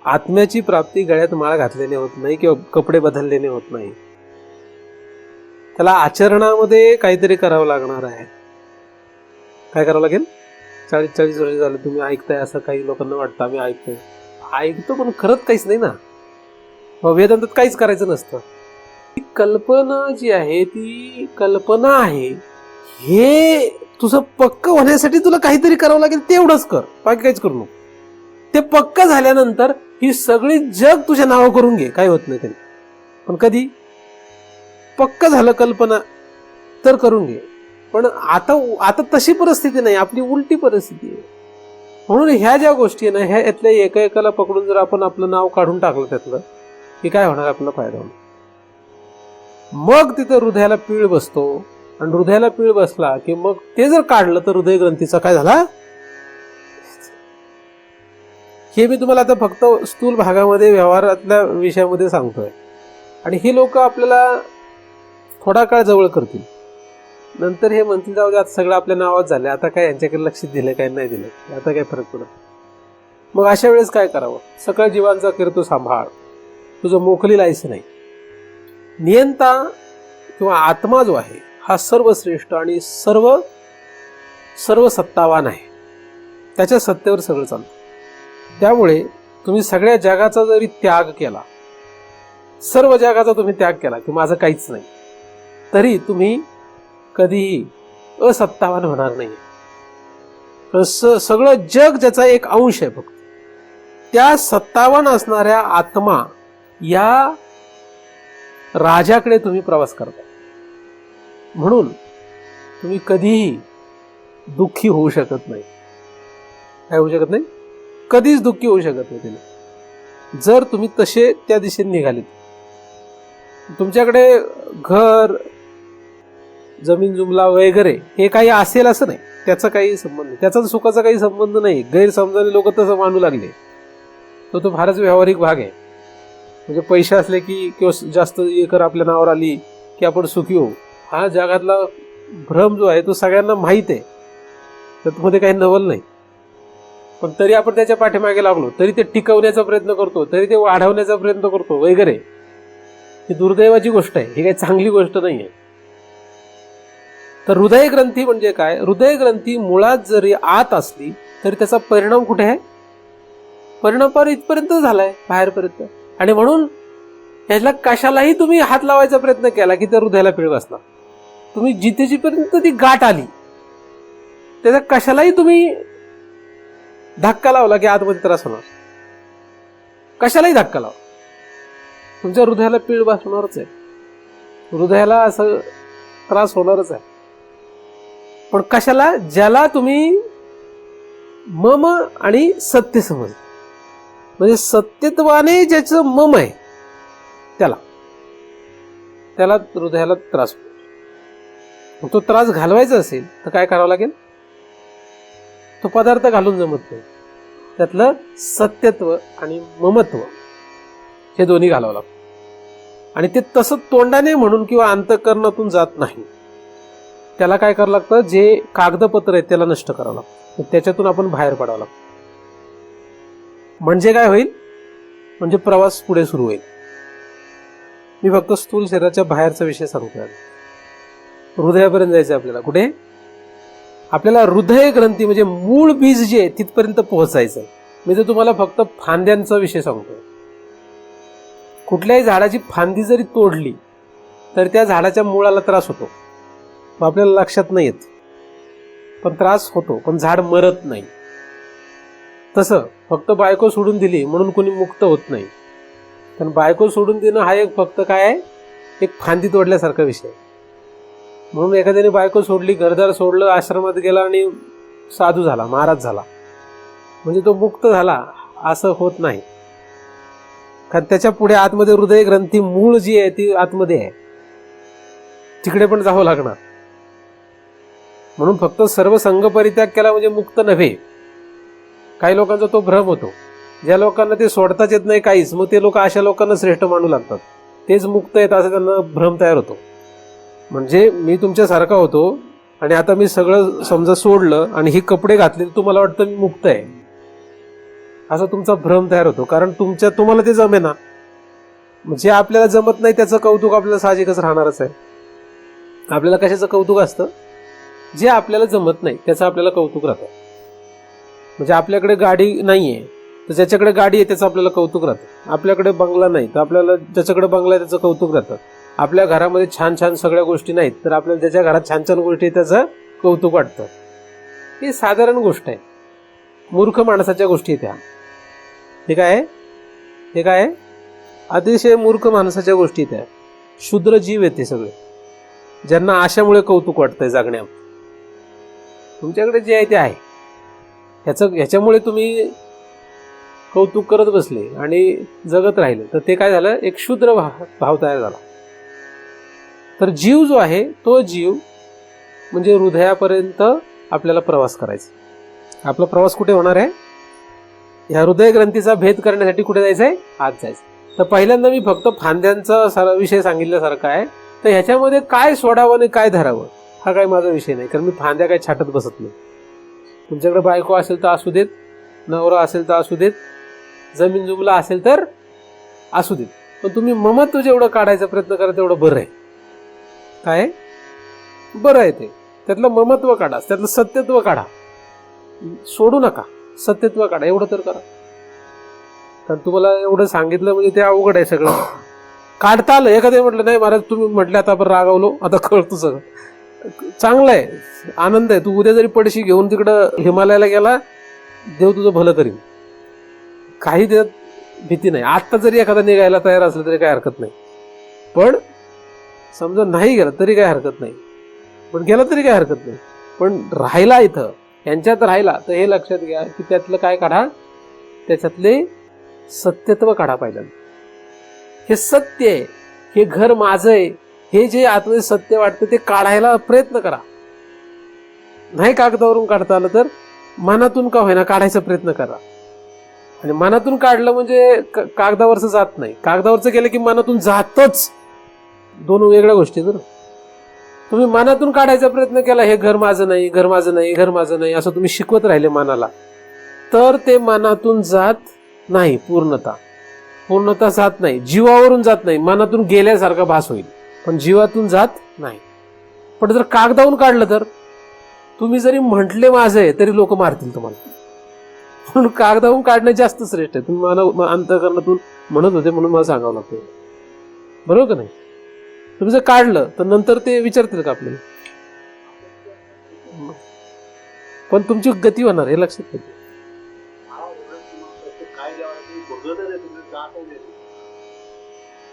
आत्म्याची प्राप्ती गळ्यात माळ घातल्याने होत नाही किंवा कपडे बदलल्याने होत नाही. त्याला आचरणामध्ये काहीतरी करावं लागणार आहे. काय करावं लागेल? 40-40 वर्ष झालं तुम्ही ऐकताय, असं काही लोकांना वाटतं आम्ही ऐकतो पण करत काहीच नाही ना. वेदांतात काहीच करायचं नसतं. ती कल्पना जी आहे ती कल्पना आहे, हे तुझं पक्क होण्यासाठी तुला काहीतरी करावं लागेल, तेवढंच कर, बाकी काहीच करू नको. ते पक्क झाल्यानंतर ही सगळी जग तुझ्या नाव करून घे, काही होत नाही त्यांनी. पण कधी पक्क झालं कल्पना तर करून घे. पण आता तशी परिस्थिती नाही, आपली उलटी परिस्थिती आहे. म्हणून ह्या ज्या गोष्टी आहे ना, ह्या यातल्या एका एकाला पकडून जर आपण आपलं नाव काढून टाकलं त्यातलं, की काय होणार? आपला फायदा होणार. मग तिथं हृदयाला पीळ बसतो, आणि हृदयाला पीळ बसला की मग ते जर काढलं तर हृदय ग्रंथीचा काय झाला, हे मी तुम्हाला आता फक्त स्थूल भागामध्ये व्यवहारातल्या विषयामध्ये सांगतोय. आणि हे लोक आपल्याला थोडा काळ जवळ करतील, नंतर हे म्हणतील जाऊ दे, आता सगळं आपल्या नावात झालं, आता काय यांच्याकडे लक्ष दिलं काय नाही दिलं, आता काय फरक पडत. मग अशा वेळेस काय करावं? सकळ जीवांचा करतो सांभाळ, तुझं मोकली लायचं नाही. नियंता किंवा आत्मा जो आहे हा सर्वश्रेष्ठ आणि सर्व सत्तावान आहे, त्याच्या सत्तेवर सगळं चालतं. त्यामुळे तुम्ही सगळ्या जगाचा जरी त्याग केला, सर्व जगाचा तुम्ही त्याग केला की माझं काहीच नाही, तरी तुम्ही कधीही असत्तावान होणार नाही. सगळं जग ज्याचा एक अंश आहे फक्त, त्या सत्तावान असणाऱ्या आत्मा या राजाकडे तुम्ही प्रवास करता. म्हणून तुम्ही कधीही दुःखी होऊ शकत नाही. काय होऊ शकत नाही? कधीच दुःखी होऊ शकत नाही तिने, जर तुम्ही तसे त्या दिशेने निघाले. तुमच्याकडे घर, जमीन जुमला वगैरे हे काही असेल असं नाही, त्याचा काही संबंध नाही, त्याचा सुखाचा काही संबंध नाही. गैरसमजाने लोक तसं मानू लागले. तो फारच व्यावहारिक भाग आहे. म्हणजे पैसे असले की किंवा जास्त एकर आपल्या नावावर आली की आपण सुखी होऊ, हा जगातला भ्रम जो आहे तो सगळ्यांना माहीत आहे, त्यामध्ये काही नवल नाही. पण तरी आपण त्याच्या पाठीमागे लागलो, तरी ते टिकवण्याचा प्रयत्न करतो, तरी ते वाढवण्याचा प्रयत्न करतो वगैरे. ही दुर्दैवाची गोष्ट आहे, ही काही चांगली गोष्ट नाही आहे. तर हृदय ग्रंथी म्हणजे काय? हृदय ग्रंथी मुळात जरी आत असली तरी त्याचा परिणाम कुठे आहे? परिणाम पार इथपर्यंत झालाय, बाहेरपर्यंत. आणि म्हणून ह्याला कशालाही तुम्ही हात लावायचा प्रयत्न केला की त्या हृदयाला पीळ बसणार. तुम्ही जिथेपर्यंत ती गाठ आली, त्याचा कशालाही तुम्ही धक्का लावला की आतमध्ये त्रास होणार. कशालाही धक्का लावा, तुमच्या हृदयाला पीळ बसणारच आहे, हृदयाला असं त्रास होणारच आहे. पण कशाला? ज्याला तुम्ही मम आणि सत्य समज, म्हणजे सत्यत्वाने ज्याचं मम आहे त्याला हृदयाला त्रास होतो. तो त्रास घालवायचा असेल तर काय करावं लागेल? तो पदार्थ घालून जमत नाही, त्यातलं सत्यत्व आणि ममत्व हे दोन्ही घालावं लागतं. आणि ते तसं तोंडाने म्हणून किंवा अंतःकरणातून जात नाही. त्याला काय करावं लागतं? जे कागदपत्र आहेत त्याला नष्ट करावं लागतं, त्याच्यातून आपण बाहेर पडावं लागतं. म्हणजे काय होईल? म्हणजे प्रवास पुढे सुरू होईल. मी फक्त स्थूल शरीराच्या बाहेरचा विषय सांगतोय. हृदयापर्यंत जायचं आपल्याला. कुठे? आपल्याला हृदय ग्रंथी म्हणजे मूळ बीज जे आहे तिथपर्यंत पोहोचायचं. मी तर तुम्हाला फक्त फांद्यांचा विषय सांगतोय. कुठल्याही झाडाची फांदी जरी तोडली तर त्या झाडाच्या मुळाला त्रास होतो, आपल्याला लक्षात नाही येत, पण त्रास होतो, पण झाड मरत नाही. तसं फक्त बायको सोडून दिली म्हणून कोणी मुक्त होत नाही. कारण बायको सोडून देणं हा एक फक्त काय आहे, एक फांदी तोडल्यासारखा विषय. म्हणून एखाद्याने बायको सोडली, घरदार सोडलं, आश्रमात गेला आणि साधू झाला, महाराज झाला म्हणजे तो मुक्त झाला असं होत नाही. कारण त्याच्या पुढे आतमध्ये हृदय ग्रंथी मूळ जी आहे ती आतमध्ये आहे, तिकडे पण जावं लागणार. म्हणून फक्त सर्व संघ परित्याग केला म्हणजे मुक्त नव्हे. काही लोकांचा तो भ्रम होतो. ज्या लोकांना ते सोडताच येत नाही काहीच, मग ते लोक अशा लोकांना श्रेष्ठ मानू लागतात, तेच मुक्त आहेत असं त्यांना भ्रम तयार होतो. म्हणजे मी तुमच्यासारखा होतो आणि आता मी सगळं समजा सोडलं आणि ही कपडे घातले तर तुम्हाला वाटतं मी मुक्त आहे, असा तुमचा भ्रम तयार होतो. कारण तुम्हाला ते जमेना. जे आपल्याला जमत नाही त्याचं कौतुक आपल्याला साहजिकच राहणारच आहे. आपल्याला कशाचं कौतुक असतं? जे आपल्याला जमत नाही त्याचं आपल्याला कौतुक राहतं. म्हणजे आपल्याकडे गाडी नाहीये तर ज्याच्याकडे गाडी आहे त्याचं आपल्याला कौतुक राहतं. आपल्याकडे बंगला नाही तर आपल्याला ज्याच्याकडे बंगला आहे त्याचं कौतुक राहतं. आपल्या घरामध्ये छान छान सगळ्या गोष्टी नाहीत तर आपल्याला ज्याच्या घरात छान छान गोष्टी आहेत त्याचं कौतुक वाटतं. ही साधारण गोष्ट आहे. मूर्ख माणसाच्या गोष्टी त्या. हे काय आहे? अतिशय मूर्ख माणसाच्या गोष्टी त्या. शूद्र जीव येते सगळे, ज्यांना आशामुळे कौतुक वाटतंय जागण्यात. तुमच्याकडे जे आहे ते आहे, ह्याच्यामुळे तुम्ही कौतुक करत बसले आणि जगत राहिले तर ते काय झालं, एक शूद्र भाव तयार झाला. तर जीव जो आहे तो जीव म्हणजे हृदयापर्यंत आपल्याला प्रवास करायचा. आपला प्रवास कुठे होणार आहे? ह्या हृदय ग्रंथीचा भेद करण्यासाठी कुठे जायचं आहे? आत जायचं. तर पहिल्यांदा मी फक्त फांद्यांचा विषय सांगितल्यासारखा आहे. तर ह्याच्यामध्ये काय सोडावं आणि काय धरावं हा काही माझा विषय नाही, कारण मी फांद्या काही छाटत बसत नाही. तुमच्याकडे बायको असेल तर असू देत, नवरा असेल तर असू देत, जमीन जुमला असेल तर असू देत, पण तुम्ही ममत्व जेवढं काढायचा प्रयत्न करा तेवढं बरं आहे. काय बरं आहे ते, त्यातलं ममत्व काढा, त्यातलं सत्यत्व काढा, सोडू नका, सत्यत्व काढा, एवढं तर करा. कारण तुम्हाला एवढं सांगितलं म्हणजे ते अवघड आहे सगळं. काढता आलं. एखादं म्हटलं नाही महाराज तुम्ही म्हटलं आता आपण रागावलो, आता कळतो सगळं, चांगलं आहे, आनंद आहे. तू उद्या जरी पडशी घेऊन तिकडं हिमालयाला गेला, देव तुझं भलं करीन, काही त्यात भीती नाही. आत्ता जरी एखादा निघायला तयार असलं तरी काही हरकत नाही, पण समजा नाही गेला तरी काही हरकत नाही, पण गेला तरी काही हरकत नाही. पण राहिला इथं यांच्यात राहिला तर हे लक्षात घ्या की त्यातलं काय काढा, त्याच्यातले सत्यत्व काढा. पहिल्यांदा हे सत्य आहे, हे घर माझं आहे, हे जे आतमध्ये सत्य वाटतं ते काढायला प्रयत्न करा. नाही कागदावरून काढता आलं तर मनातून का होईना काढायचा प्रयत्न करा. आणि मनातून काढलं म्हणजे कागदावरचं जात नाही, कागदावरचं गेलं की मनातून जातच. दोन वेगळ्या गोष्टी. जर तुम्ही मनातून काढायचा प्रयत्न केला, हे घर माझं नाही, घर माझं नाही, घर माझं नाही, असं तुम्ही शिकवत राहिले मनाला, तर ते मनातून जात नाही. पूर्णता जात नाही, जीवावरून जात नाही, मनातून गेल्यासारखा भास होईल पण जीवातून जात नाही. पण जर कागदावरून काढलं तर तुम्ही जरी म्हटले माझं आहे तरी लोक मारतील तुम्हाला. म्हणून कागदावरून काढणं जास्त श्रेष्ठ आहे. तुम्ही मला अंतःकरणातून म्हणत होते म्हणून मला सांगावं लागतं, बरोबर का नाही? तुम्ही जर काढलं तर नंतर ते विचारतील का आपल्याला, पण तुमची गती होणार हे लक्षात घ्या.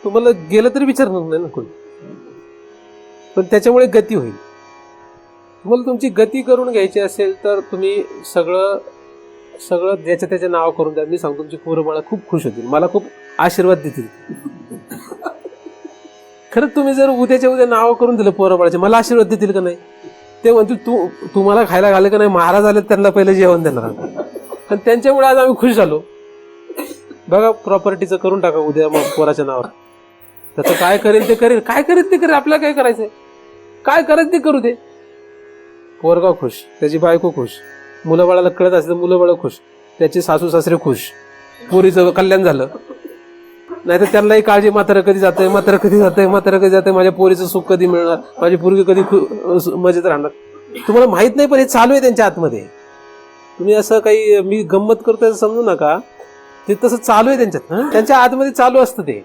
तुम्हाला गेलं तरी विचारणार नाही ना कोणी, पण त्याच्यामुळे गती होईल. तुम्हाला तुमची गती करून घ्यायची असेल तर तुम्ही सगळं ज्याच्या त्याच्या नाव करून द्या. मी सांगतो तुमची पोरं मला खूप खुश होतील, मला खूप आशीर्वाद देतील. खरंच तुम्ही जर उद्याच्या उद्या नाव करून दिलं पोरं बाळाचे, मला आशीर्वाद देतील का नाही? ते म्हणतील तुम्हाला खायला घाले का नाही, महाराज आले त्यांना पहिले जेवण देणार. आणि त्यांच्यामुळे आज आम्ही खुश झालो. बघा प्रॉपर्टीचं करून टाका उद्या मग पोराच्या नावावर. त्याचं काय करेल ते करेल, काय करेल ते करेल, आपल्याला काय करायचंय, काय करायचं ते करू दे. पोरगा खुश, त्याची बायको खुश, मुलं बाळाला कळत असेल तर मुलं बाळ खुश, त्याचे सासू सासरे खुश, पोरीचं कल्याण झालं. नाही तर त्यांनाही काळजी, म्हातारं कधी जातंय, म्हातारं कधी जातंय, म्हातारं कधी जातंय, माझ्या पोरीचं सुख कधी मिळणार, माझी पोरगी कधी मजेत राहणार. तुम्हाला माहित नाही पण हे चालू आहे त्यांच्या आतमध्ये. तुम्ही असं काही मी गंमत करतोय समजू नका, ते तसं चालू आहे त्यांच्यात. त्यांच्या आतमध्ये चालू असतं ते,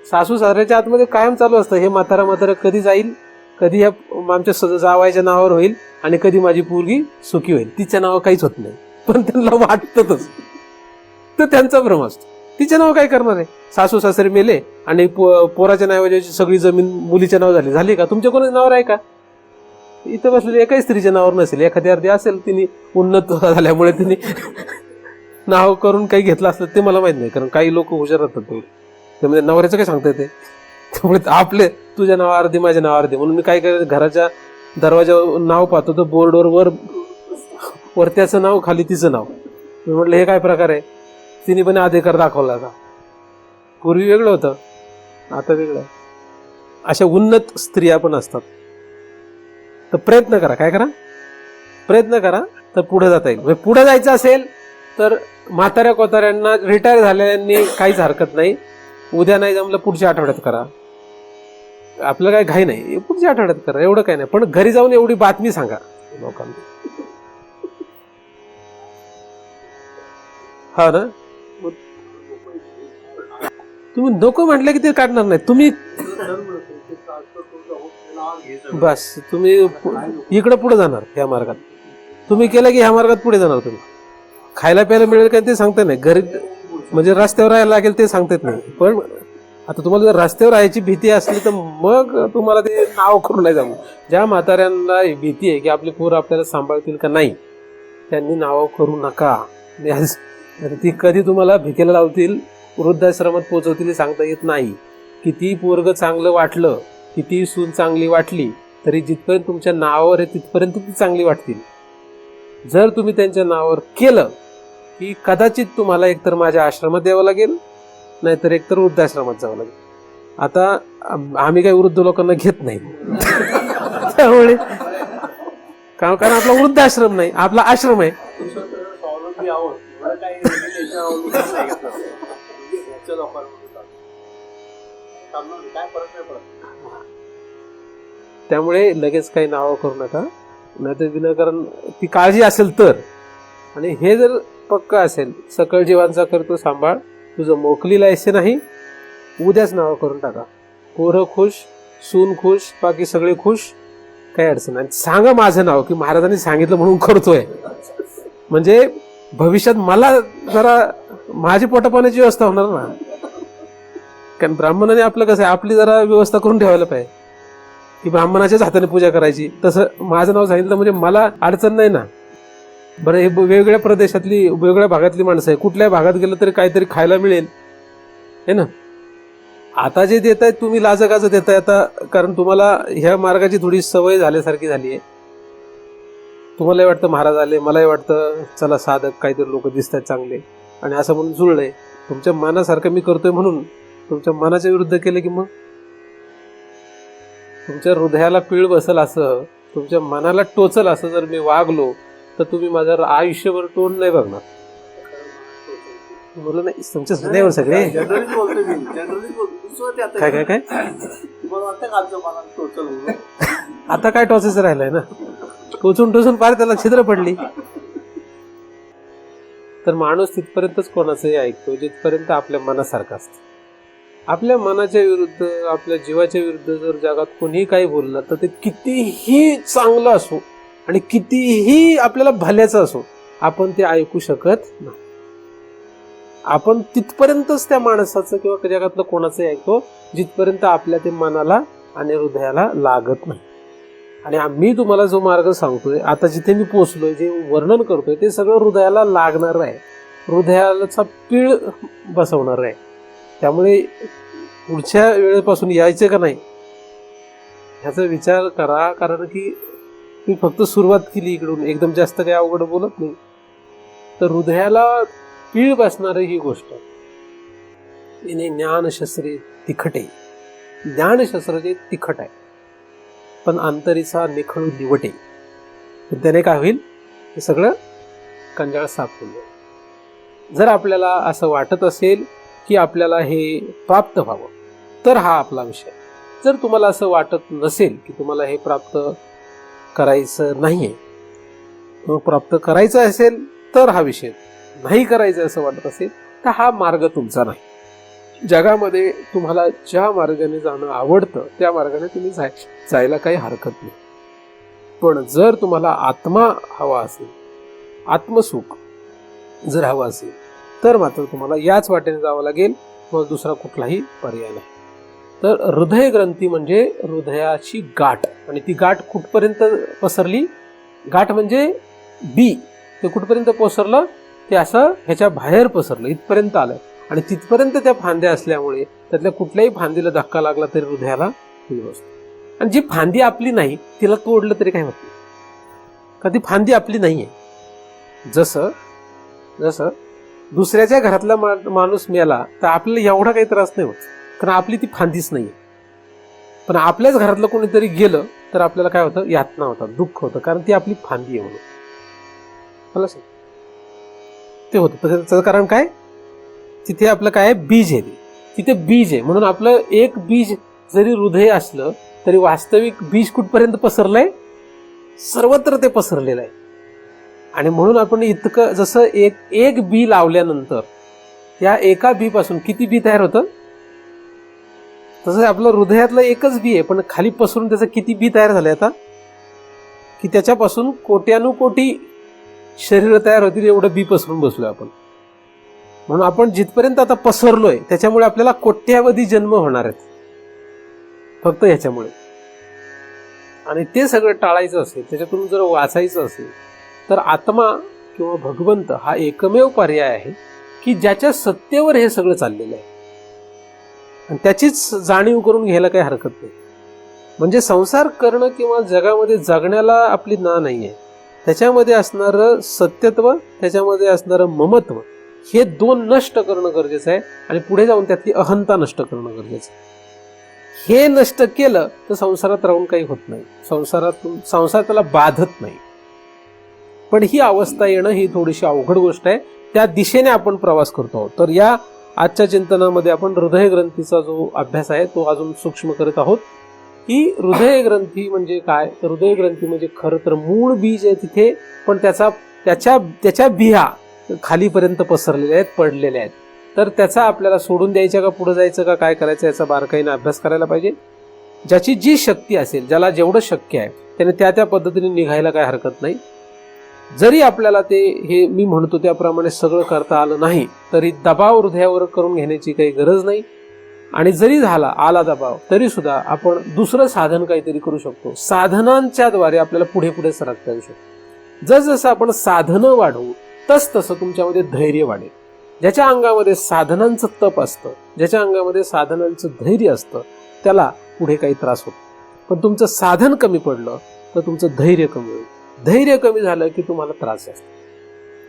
सासू सासऱ्याच्या आतमध्ये कायम चालू असतं. हे म्हातारं कधी जाईल, कधी ह्या आमच्या जावायच्या नावावर होईल आणि कधी माझी पोरगी सुखी होईल. तिच्या नावावर काहीच होत नाही, पण त्यांना वाटतच, तर त्यांचा भ्रम असतो. तिच्या नाव काय करणार आहे? सासू सासरे मेले आणि पोराच्या नावाची सगळी जमीन मुलीच्या नाव झाली का? तुमच्या कोणाच्या नावावर आहे का? इथं बसलेली एकाही स्त्रीच्या नावावर नसेल, एखादी अर्धी असेल, तिने उन्नत झाल्यामुळे तिने नाव करून काही घेतलं असतं ते मला माहित नाही, कारण काही लोक हुशार राहतात त्यामध्ये नवऱ्याचं काय सांगता येते. त्यामुळे आपले तुझ्या नाव अर्धी माझ्या नाव अर्धी, म्हणून मी काय करायचं, घराच्या दरवाजावर नाव पाहतो तर बोर्डवर वर त्याचं नाव खाली तिचं नाव. मी म्हटलं हे काय प्रकार आहे? तिने पण अधिकार दाखवला का? पूर्वी वेगळं होतं, आता वेगळं. अशा उन्नत स्त्रिया पण असतात. तर प्रयत्न करा, काय करा, प्रयत्न करा तर पुढे जाता येईल. पुढे जायचं असेल तर म्हाताऱ्या कोताऱ्यांना, रिटायर झालेल्यांनी काहीच हरकत नाही. उद्या नाही जमलं पुढच्या आठवड्यात करा, आपल्याला काही घाई नाही, पुढच्या आठवड्यात करा, एवढं काही नाही. पण घरी जाऊन एवढी बातमी सांगा, लोकांना. हा ना, तुम्ही नको म्हटलं की ते काढणार नाही. तुम्ही बस तुम्ही इकडे पुढे जाणार ह्या मार्गात. तुम्ही केलं की ह्या मार्गात पुढे जाणार. तुम्ही खायला प्यायला मिळेल काय ते सांगता नाही, घरी म्हणजे रस्त्यावर राहायला लागेल ते सांगता येत नाही. पण आता तुम्हाला जर रस्त्यावर राहायची भीती असली तर मग तुम्हाला ते नाव करून नाही जाऊ. ज्या म्हाताऱ्यांना भीती आहे की आपली पोरं आपल्याला सांभाळतील का नाही, त्यांनी नाव करू नका. ती कधी तुम्हाला भीतीला लावतील, वृद्धाश्रमात पोहोचवतील सांगता येत नाही. किती पोरग चांगलं वाटलं, किती सून चांगली वाटली, तरी जिथपर्यंत तुमच्या नावावर आहे तिथपर्यंत ती चांगली वाटतील. जर तुम्ही त्यांच्या नावावर केलं की कदाचित तुम्हाला एकतर माझ्या आश्रमात यावं लागेल, नाहीतर एकतर वृद्धाश्रमात जावं लागेल. आता आम्ही काही वृद्ध लोकांना घेत नाही त्यामुळे कारण आपला वृद्धाश्रम नाही, आपला आश्रम आहे. त्यामुळे लगेच काही नावं करू नका, नाहीतर विनाकारण ती काळजी असेल तर. आणि हे जर पक्का असेल, सकळ जीवांचा करतो सांभाळ, तुझं मोकलीला ऐसे नाही, उद्याच नावं करून टाका. पोरं खुश, सून खुश, बाकी सगळे खुश, काही अडचण नाही. सांगा माझं नाव की महाराजांनी सांगितलं म्हणून करतोय, म्हणजे भविष्यात मला जरा माझी पोटापाण्याची व्यवस्था होणार ना. कारण ब्राह्मणाने आपलं कसं आहे, आपली जरा व्यवस्था करून ठेवायला पाहिजे की ब्राह्मणाच्याच हाताने पूजा करायची. तसं माझं नाव सांगितलं म्हणजे मला अडचण नाही ना. बरं, हे वेगवेगळ्या प्रदेशातली वेगवेगळ्या भागातली माणसं आहे, कुठल्या भागात गेलं तरी काहीतरी खायला मिळेल है ना. आता जे देताय तुम्ही लाजगाज देताय आता, कारण तुम्हाला ह्या मार्गाची थोडी सवय झाल्यासारखी झाली आहे. तुम्हालाही वाटतं महाराज आले, मलाही वाटतं चला साधक काहीतरी लोक दिसतात चांगले, आणि असं म्हणून जुळलंय. तुमच्या मनासारखं मी करतोय म्हणून तुमच्या मनाच्या विरुद्ध केलं की मग तुमच्या हृदयाला पीळ बसल असं, तुमच्या मनाला टोचल असं जर मी वागलो तर तुम्ही माझ्यावर आयुष्यभर तोंड नाही बघणार. बोलू नाही तुमच्या हृदयावर सगळे काय काय काय आता काय टोचायचं राहिलंय ना, टोचून टोचून पार त्याला छिद्र पडली. तर माणूस तिथपर्यंतच कोणाचंही ऐकतो जिथपर्यंत आपल्या मनासारखं असतं. आपल्या मनाच्या विरुद्ध, आपल्या जीवाच्या विरुद्ध जर जगात कोणीही काही बोललं तर ते कितीही चांगलं असो आणि कितीही आपल्याला भल्याचं असो, आपण ते ऐकू शकत नाही. आपण तिथपर्यंतच त्या माणसाचं किंवा जगातलं कोणाचंही ऐकतो जिथपर्यंत आपल्या ते मनाला आणि हृदयाला लागत नाही. आणि मी तुम्हाला जो मार्ग सांगतोय, आता जिथे मी पोचलोय, जे वर्णन करतोय, ते सगळं हृदयाला लागणार आहे, हृदयाचा पीळ बसवणार आहे. त्यामुळे पुढच्या वेळेपासून यायचं का नाही ह्याचा विचार करा. कारण की मी फक्त सुरुवात केली इकडून, एकदम जास्त काही अवघड बोलत नाही. तर हृदयाला पीळ बसणारी ही गोष्ट, तिने ज्ञानशस्त्रे तिखटे, ज्ञानशस्त्र जे तिखट आहे पण अंतरीचा निखळू निवटे, त्याने काय होईल, हे सगळं कंजाळ साफ होईल. जर आपल्याला असं वाटत असेल की आपल्याला हे प्राप्त व्हावं तर हा आपला विषय. जर तुम्हाला असं वाटत नसेल की तुम्हाला हे प्राप्त करायचं नाहीये, प्राप्त करायचं असेल तर हा विषय, नाही करायचं असं वाटत असेल तर हा मार्ग तुमचा नाही. जगामध्ये तुम्हाला ज्या मार्गाने जाणं आवडतं त्या मार्गाने तुम्ही जायला काही हरकत नाही. पण जर तुम्हाला आत्मा हवा असेल, आत्मसुख जर हवं असेल, तर मात्र तुम्हाला याच वाटेने जावं लागेल, मग दुसरा कुठलाही पर्याय नाही. तर हृदय ग्रंथी म्हणजे हृदयाची गाठ, आणि ती गाठ कुठपर्यंत पसरली, गाठ म्हणजे बी, ते कुठपर्यंत पसरलं, ते असं ह्याच्या बाहेर पसरलं, इथपर्यंत आलं. आणि तिथपर्यंत त्या फांद्या असल्यामुळे त्यातल्या कुठल्याही फांदीला धक्का लागला तरी हृदयाला पीळ बसतो. आणि जी फांदी आपली नाही तिला तोडलं तरी काय होत नाही, का ती फांदी आपली नाहीये. जसं जसं दुसऱ्याच्या घरातला माणूस मेला तर आपल्याला एवढा काही त्रास नाही होत, कारण आपली ती फांदीच नाहीये. पण आपल्याच घरातलं कोणीतरी गेलं तर आपल्याला काय होतं, यातना होतात, दुःख होतं, कारण ती आपली फांदी आहे म्हणून. मला सांग ते होतं. त्याचं कारण काय, तिथे आपलं काय बीज आहे, तिथे बीज आहे. म्हणून आपलं एक बीज जरी हृदय असलं तरी वास्तविक बीज कुठपर्यंत पसरलंय, सर्वत्र ते पसरलेलं आहे. आणि म्हणून आपण इतकं, जसं एक बी लावल्यानंतर त्या एका बी पासून किती बी तयार होतं, तसं आपलं हृदयातलं एकच बी आहे, पण खाली पसरून त्याचं किती बी तयार झाले आता, की त्याच्यापासून कोट्यानुकोटी शरीर तयार होतील एवढं बी पसरून बसलोय आपण. म्हणून आपण जिथपर्यंत आता पसरलोय त्याच्यामुळे आपल्याला कोट्यावधी जन्म होणार आहेत फक्त ह्याच्यामुळे. आणि ते सगळं टाळायचं असेल, त्याच्यातून जर वाचायचं असेल, तर आत्मा किंवा भगवंत हा एकमेव पर्याय आहे की ज्याच्या सत्तेवर हे सगळं चाललेलं आहे. आणि त्याचीच जाणीव करून घ्यायला काही हरकत नाही. म्हणजे संसार करणं किंवा जगामध्ये जगण्याला आपली ना नाही आहे. त्याच्यामध्ये असणारं सत्यत्व, त्याच्यामध्ये असणारं ममत्व, हे दोन नष्ट करणं गरजेचं आहे. आणि पुढे जाऊन त्यातली अहंता नष्ट करणं गरजेचं आहे. हे नष्ट केलं तर संसारात राहून काही होत नाही, संसार त्याला बाधत नाही. पण ही अवस्था येणं ही थोडीशी अवघड गोष्ट आहे. त्या दिशेने आपण प्रवास करतो आहोत. तर या आजच्या चिंतनामध्ये आपण हृदय ग्रंथीचा जो अभ्यास आहे तो अजून सूक्ष्म करत आहोत. ही हृदय ग्रंथी म्हणजे काय, तर हृदय ग्रंथी म्हणजे खरं तर मूळ बीज आहे तिथे, पण त्याच्या बिया खालीपर्यंत पसरलेल्या आहेत, पडलेल्या आहेत. तर त्याचा आपल्याला सोडून द्यायचा का पुढे जायचं का काय करायचं याचा बारकाईने अभ्यास करायला पाहिजे. ज्याची जी शक्ती असेल, ज्याला जेवढं शक्य आहे त्याने त्या पद्धतीने निघायला काय हरकत नाही. जरी आपल्याला ते हे मी म्हणतो त्याप्रमाणे सगळं करता आलं नाही तरी दबाव हृदयावर करून घेण्याची काही गरज नाही. आणि जरी आला दबाव तरी सुद्धा आपण दुसरं साधन काहीतरी करू शकतो. साधनांच्या द्वारे आपल्याला पुढे सरकता येऊ शकतो. जसजसं आपण साधनं वाढवू तसं तुमच्यामध्ये धैर्य वाढेल. ज्याच्या अंगामध्ये साधनांचं तप असतं, ज्याच्या अंगामध्ये साधनांचं धैर्य असतं, त्याला पुढे काही त्रास होतो. पण तुमचं साधन कमी पडलं तर तुमचं धैर्य कमी होईल. धैर्य कमी झालं की तुम्हाला त्रास असतो.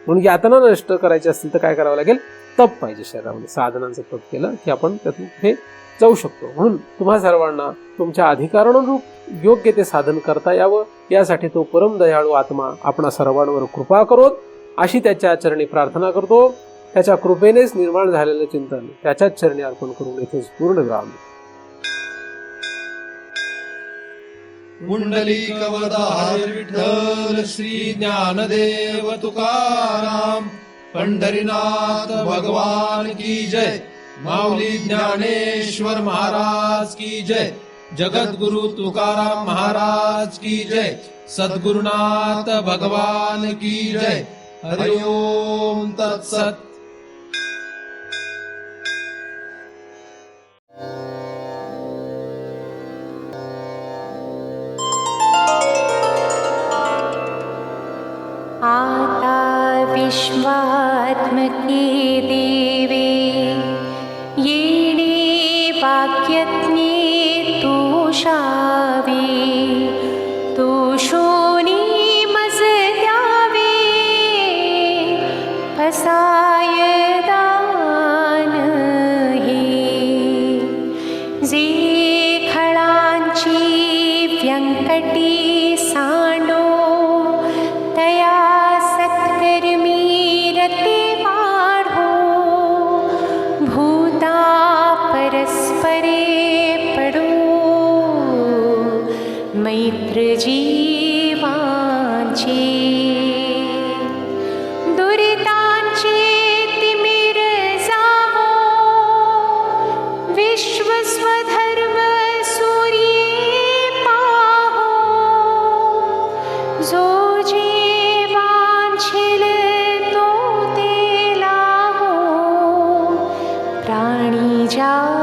म्हणून यातना नष्ट करायची असतील तर काय करावं लागेल, तप पाहिजे शरीरामध्ये. साधनांचं तप केलं की आपण त्यातून हे जाऊ शकतो. म्हणून तुम्हा सर्वांना तुमच्या अधिकारानुरूप योग्य ते साधन करता यावं, यासाठी तो परम दयाळू आत्मा आपणा सर्वांवर कृपा करोत अशी त्याच्या चरणी प्रार्थना करतो. त्याच्या कृपेनेच निर्माण झालेलं चिंतन त्याच्याच चरणी अर्पण करून इथेच पूर्ण विराम. पुंडलिकवरदाहरि विठ्ठल श्री ज्ञानदेव तुकाराम. पंढरीनाथ भगवान की जय. माऊली ज्ञानेश्वर महाराज की जय. जगद्गुरु तुकाराम महाराज की जय. सद्गुरुनाथ भगवान की जय. हरि ओम तत्सत. विश्वात्मके देवे येणे वाक्यज्ञे तोषावे. तोषोनी मज द्यावे फसाय दान हे. जे खळांची व्यंकटी सांडो तया सत्कर्मी रते वाढो. भूता परस्परे पडो मैत्र जीवांचे. दुरितांचे तिमिर जावो विश्व स्वधर्म सूर्ये पाहो. जो जे वांछिल तो ते लाहो प्राणी जात.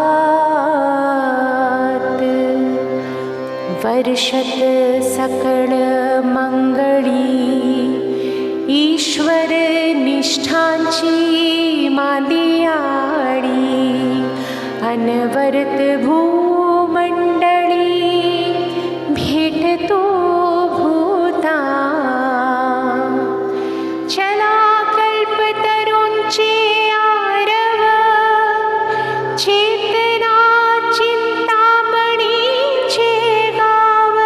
वर्षत सकळ मंगळी ईश्वर निष्ठांची मांदियाळी. अनवरत भूमंडळी भेटतो भूता. चला कल्पतरूंचे आरव चेतना चिंतामणीचे गाव.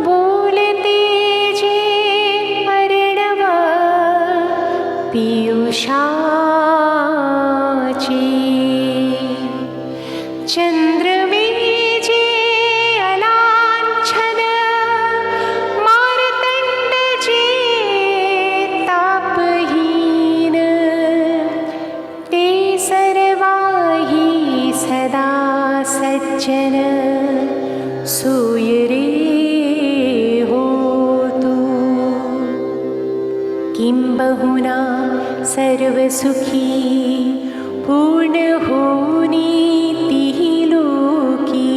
बोलते जे अर्णव पियुषाची. चंद्रविजे अलांछन वचन सोय रे होतो. किंबहुना सर्वसुखी पूर्ण होनी ती लोकी.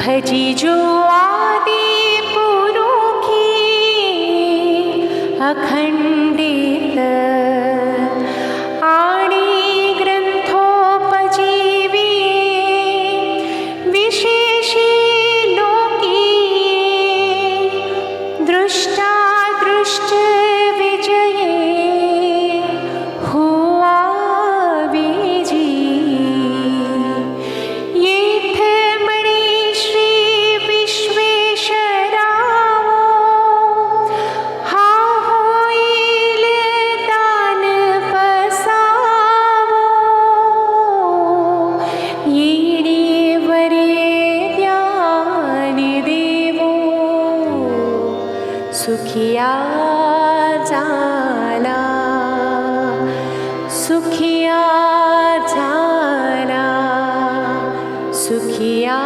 भजी जो आदि पुरुखी अखंडित आणि ग्रंथोपजीवी विशेषी लोकी. दृष्टा दृष्ट विजये हुआ विजी. येथ मणी श्री विश्वेश्वरावो हा होईल दान पसावो. येणे वरे ज्ञान देवो सुखिया झाला. सुखिया झाला. सुखिया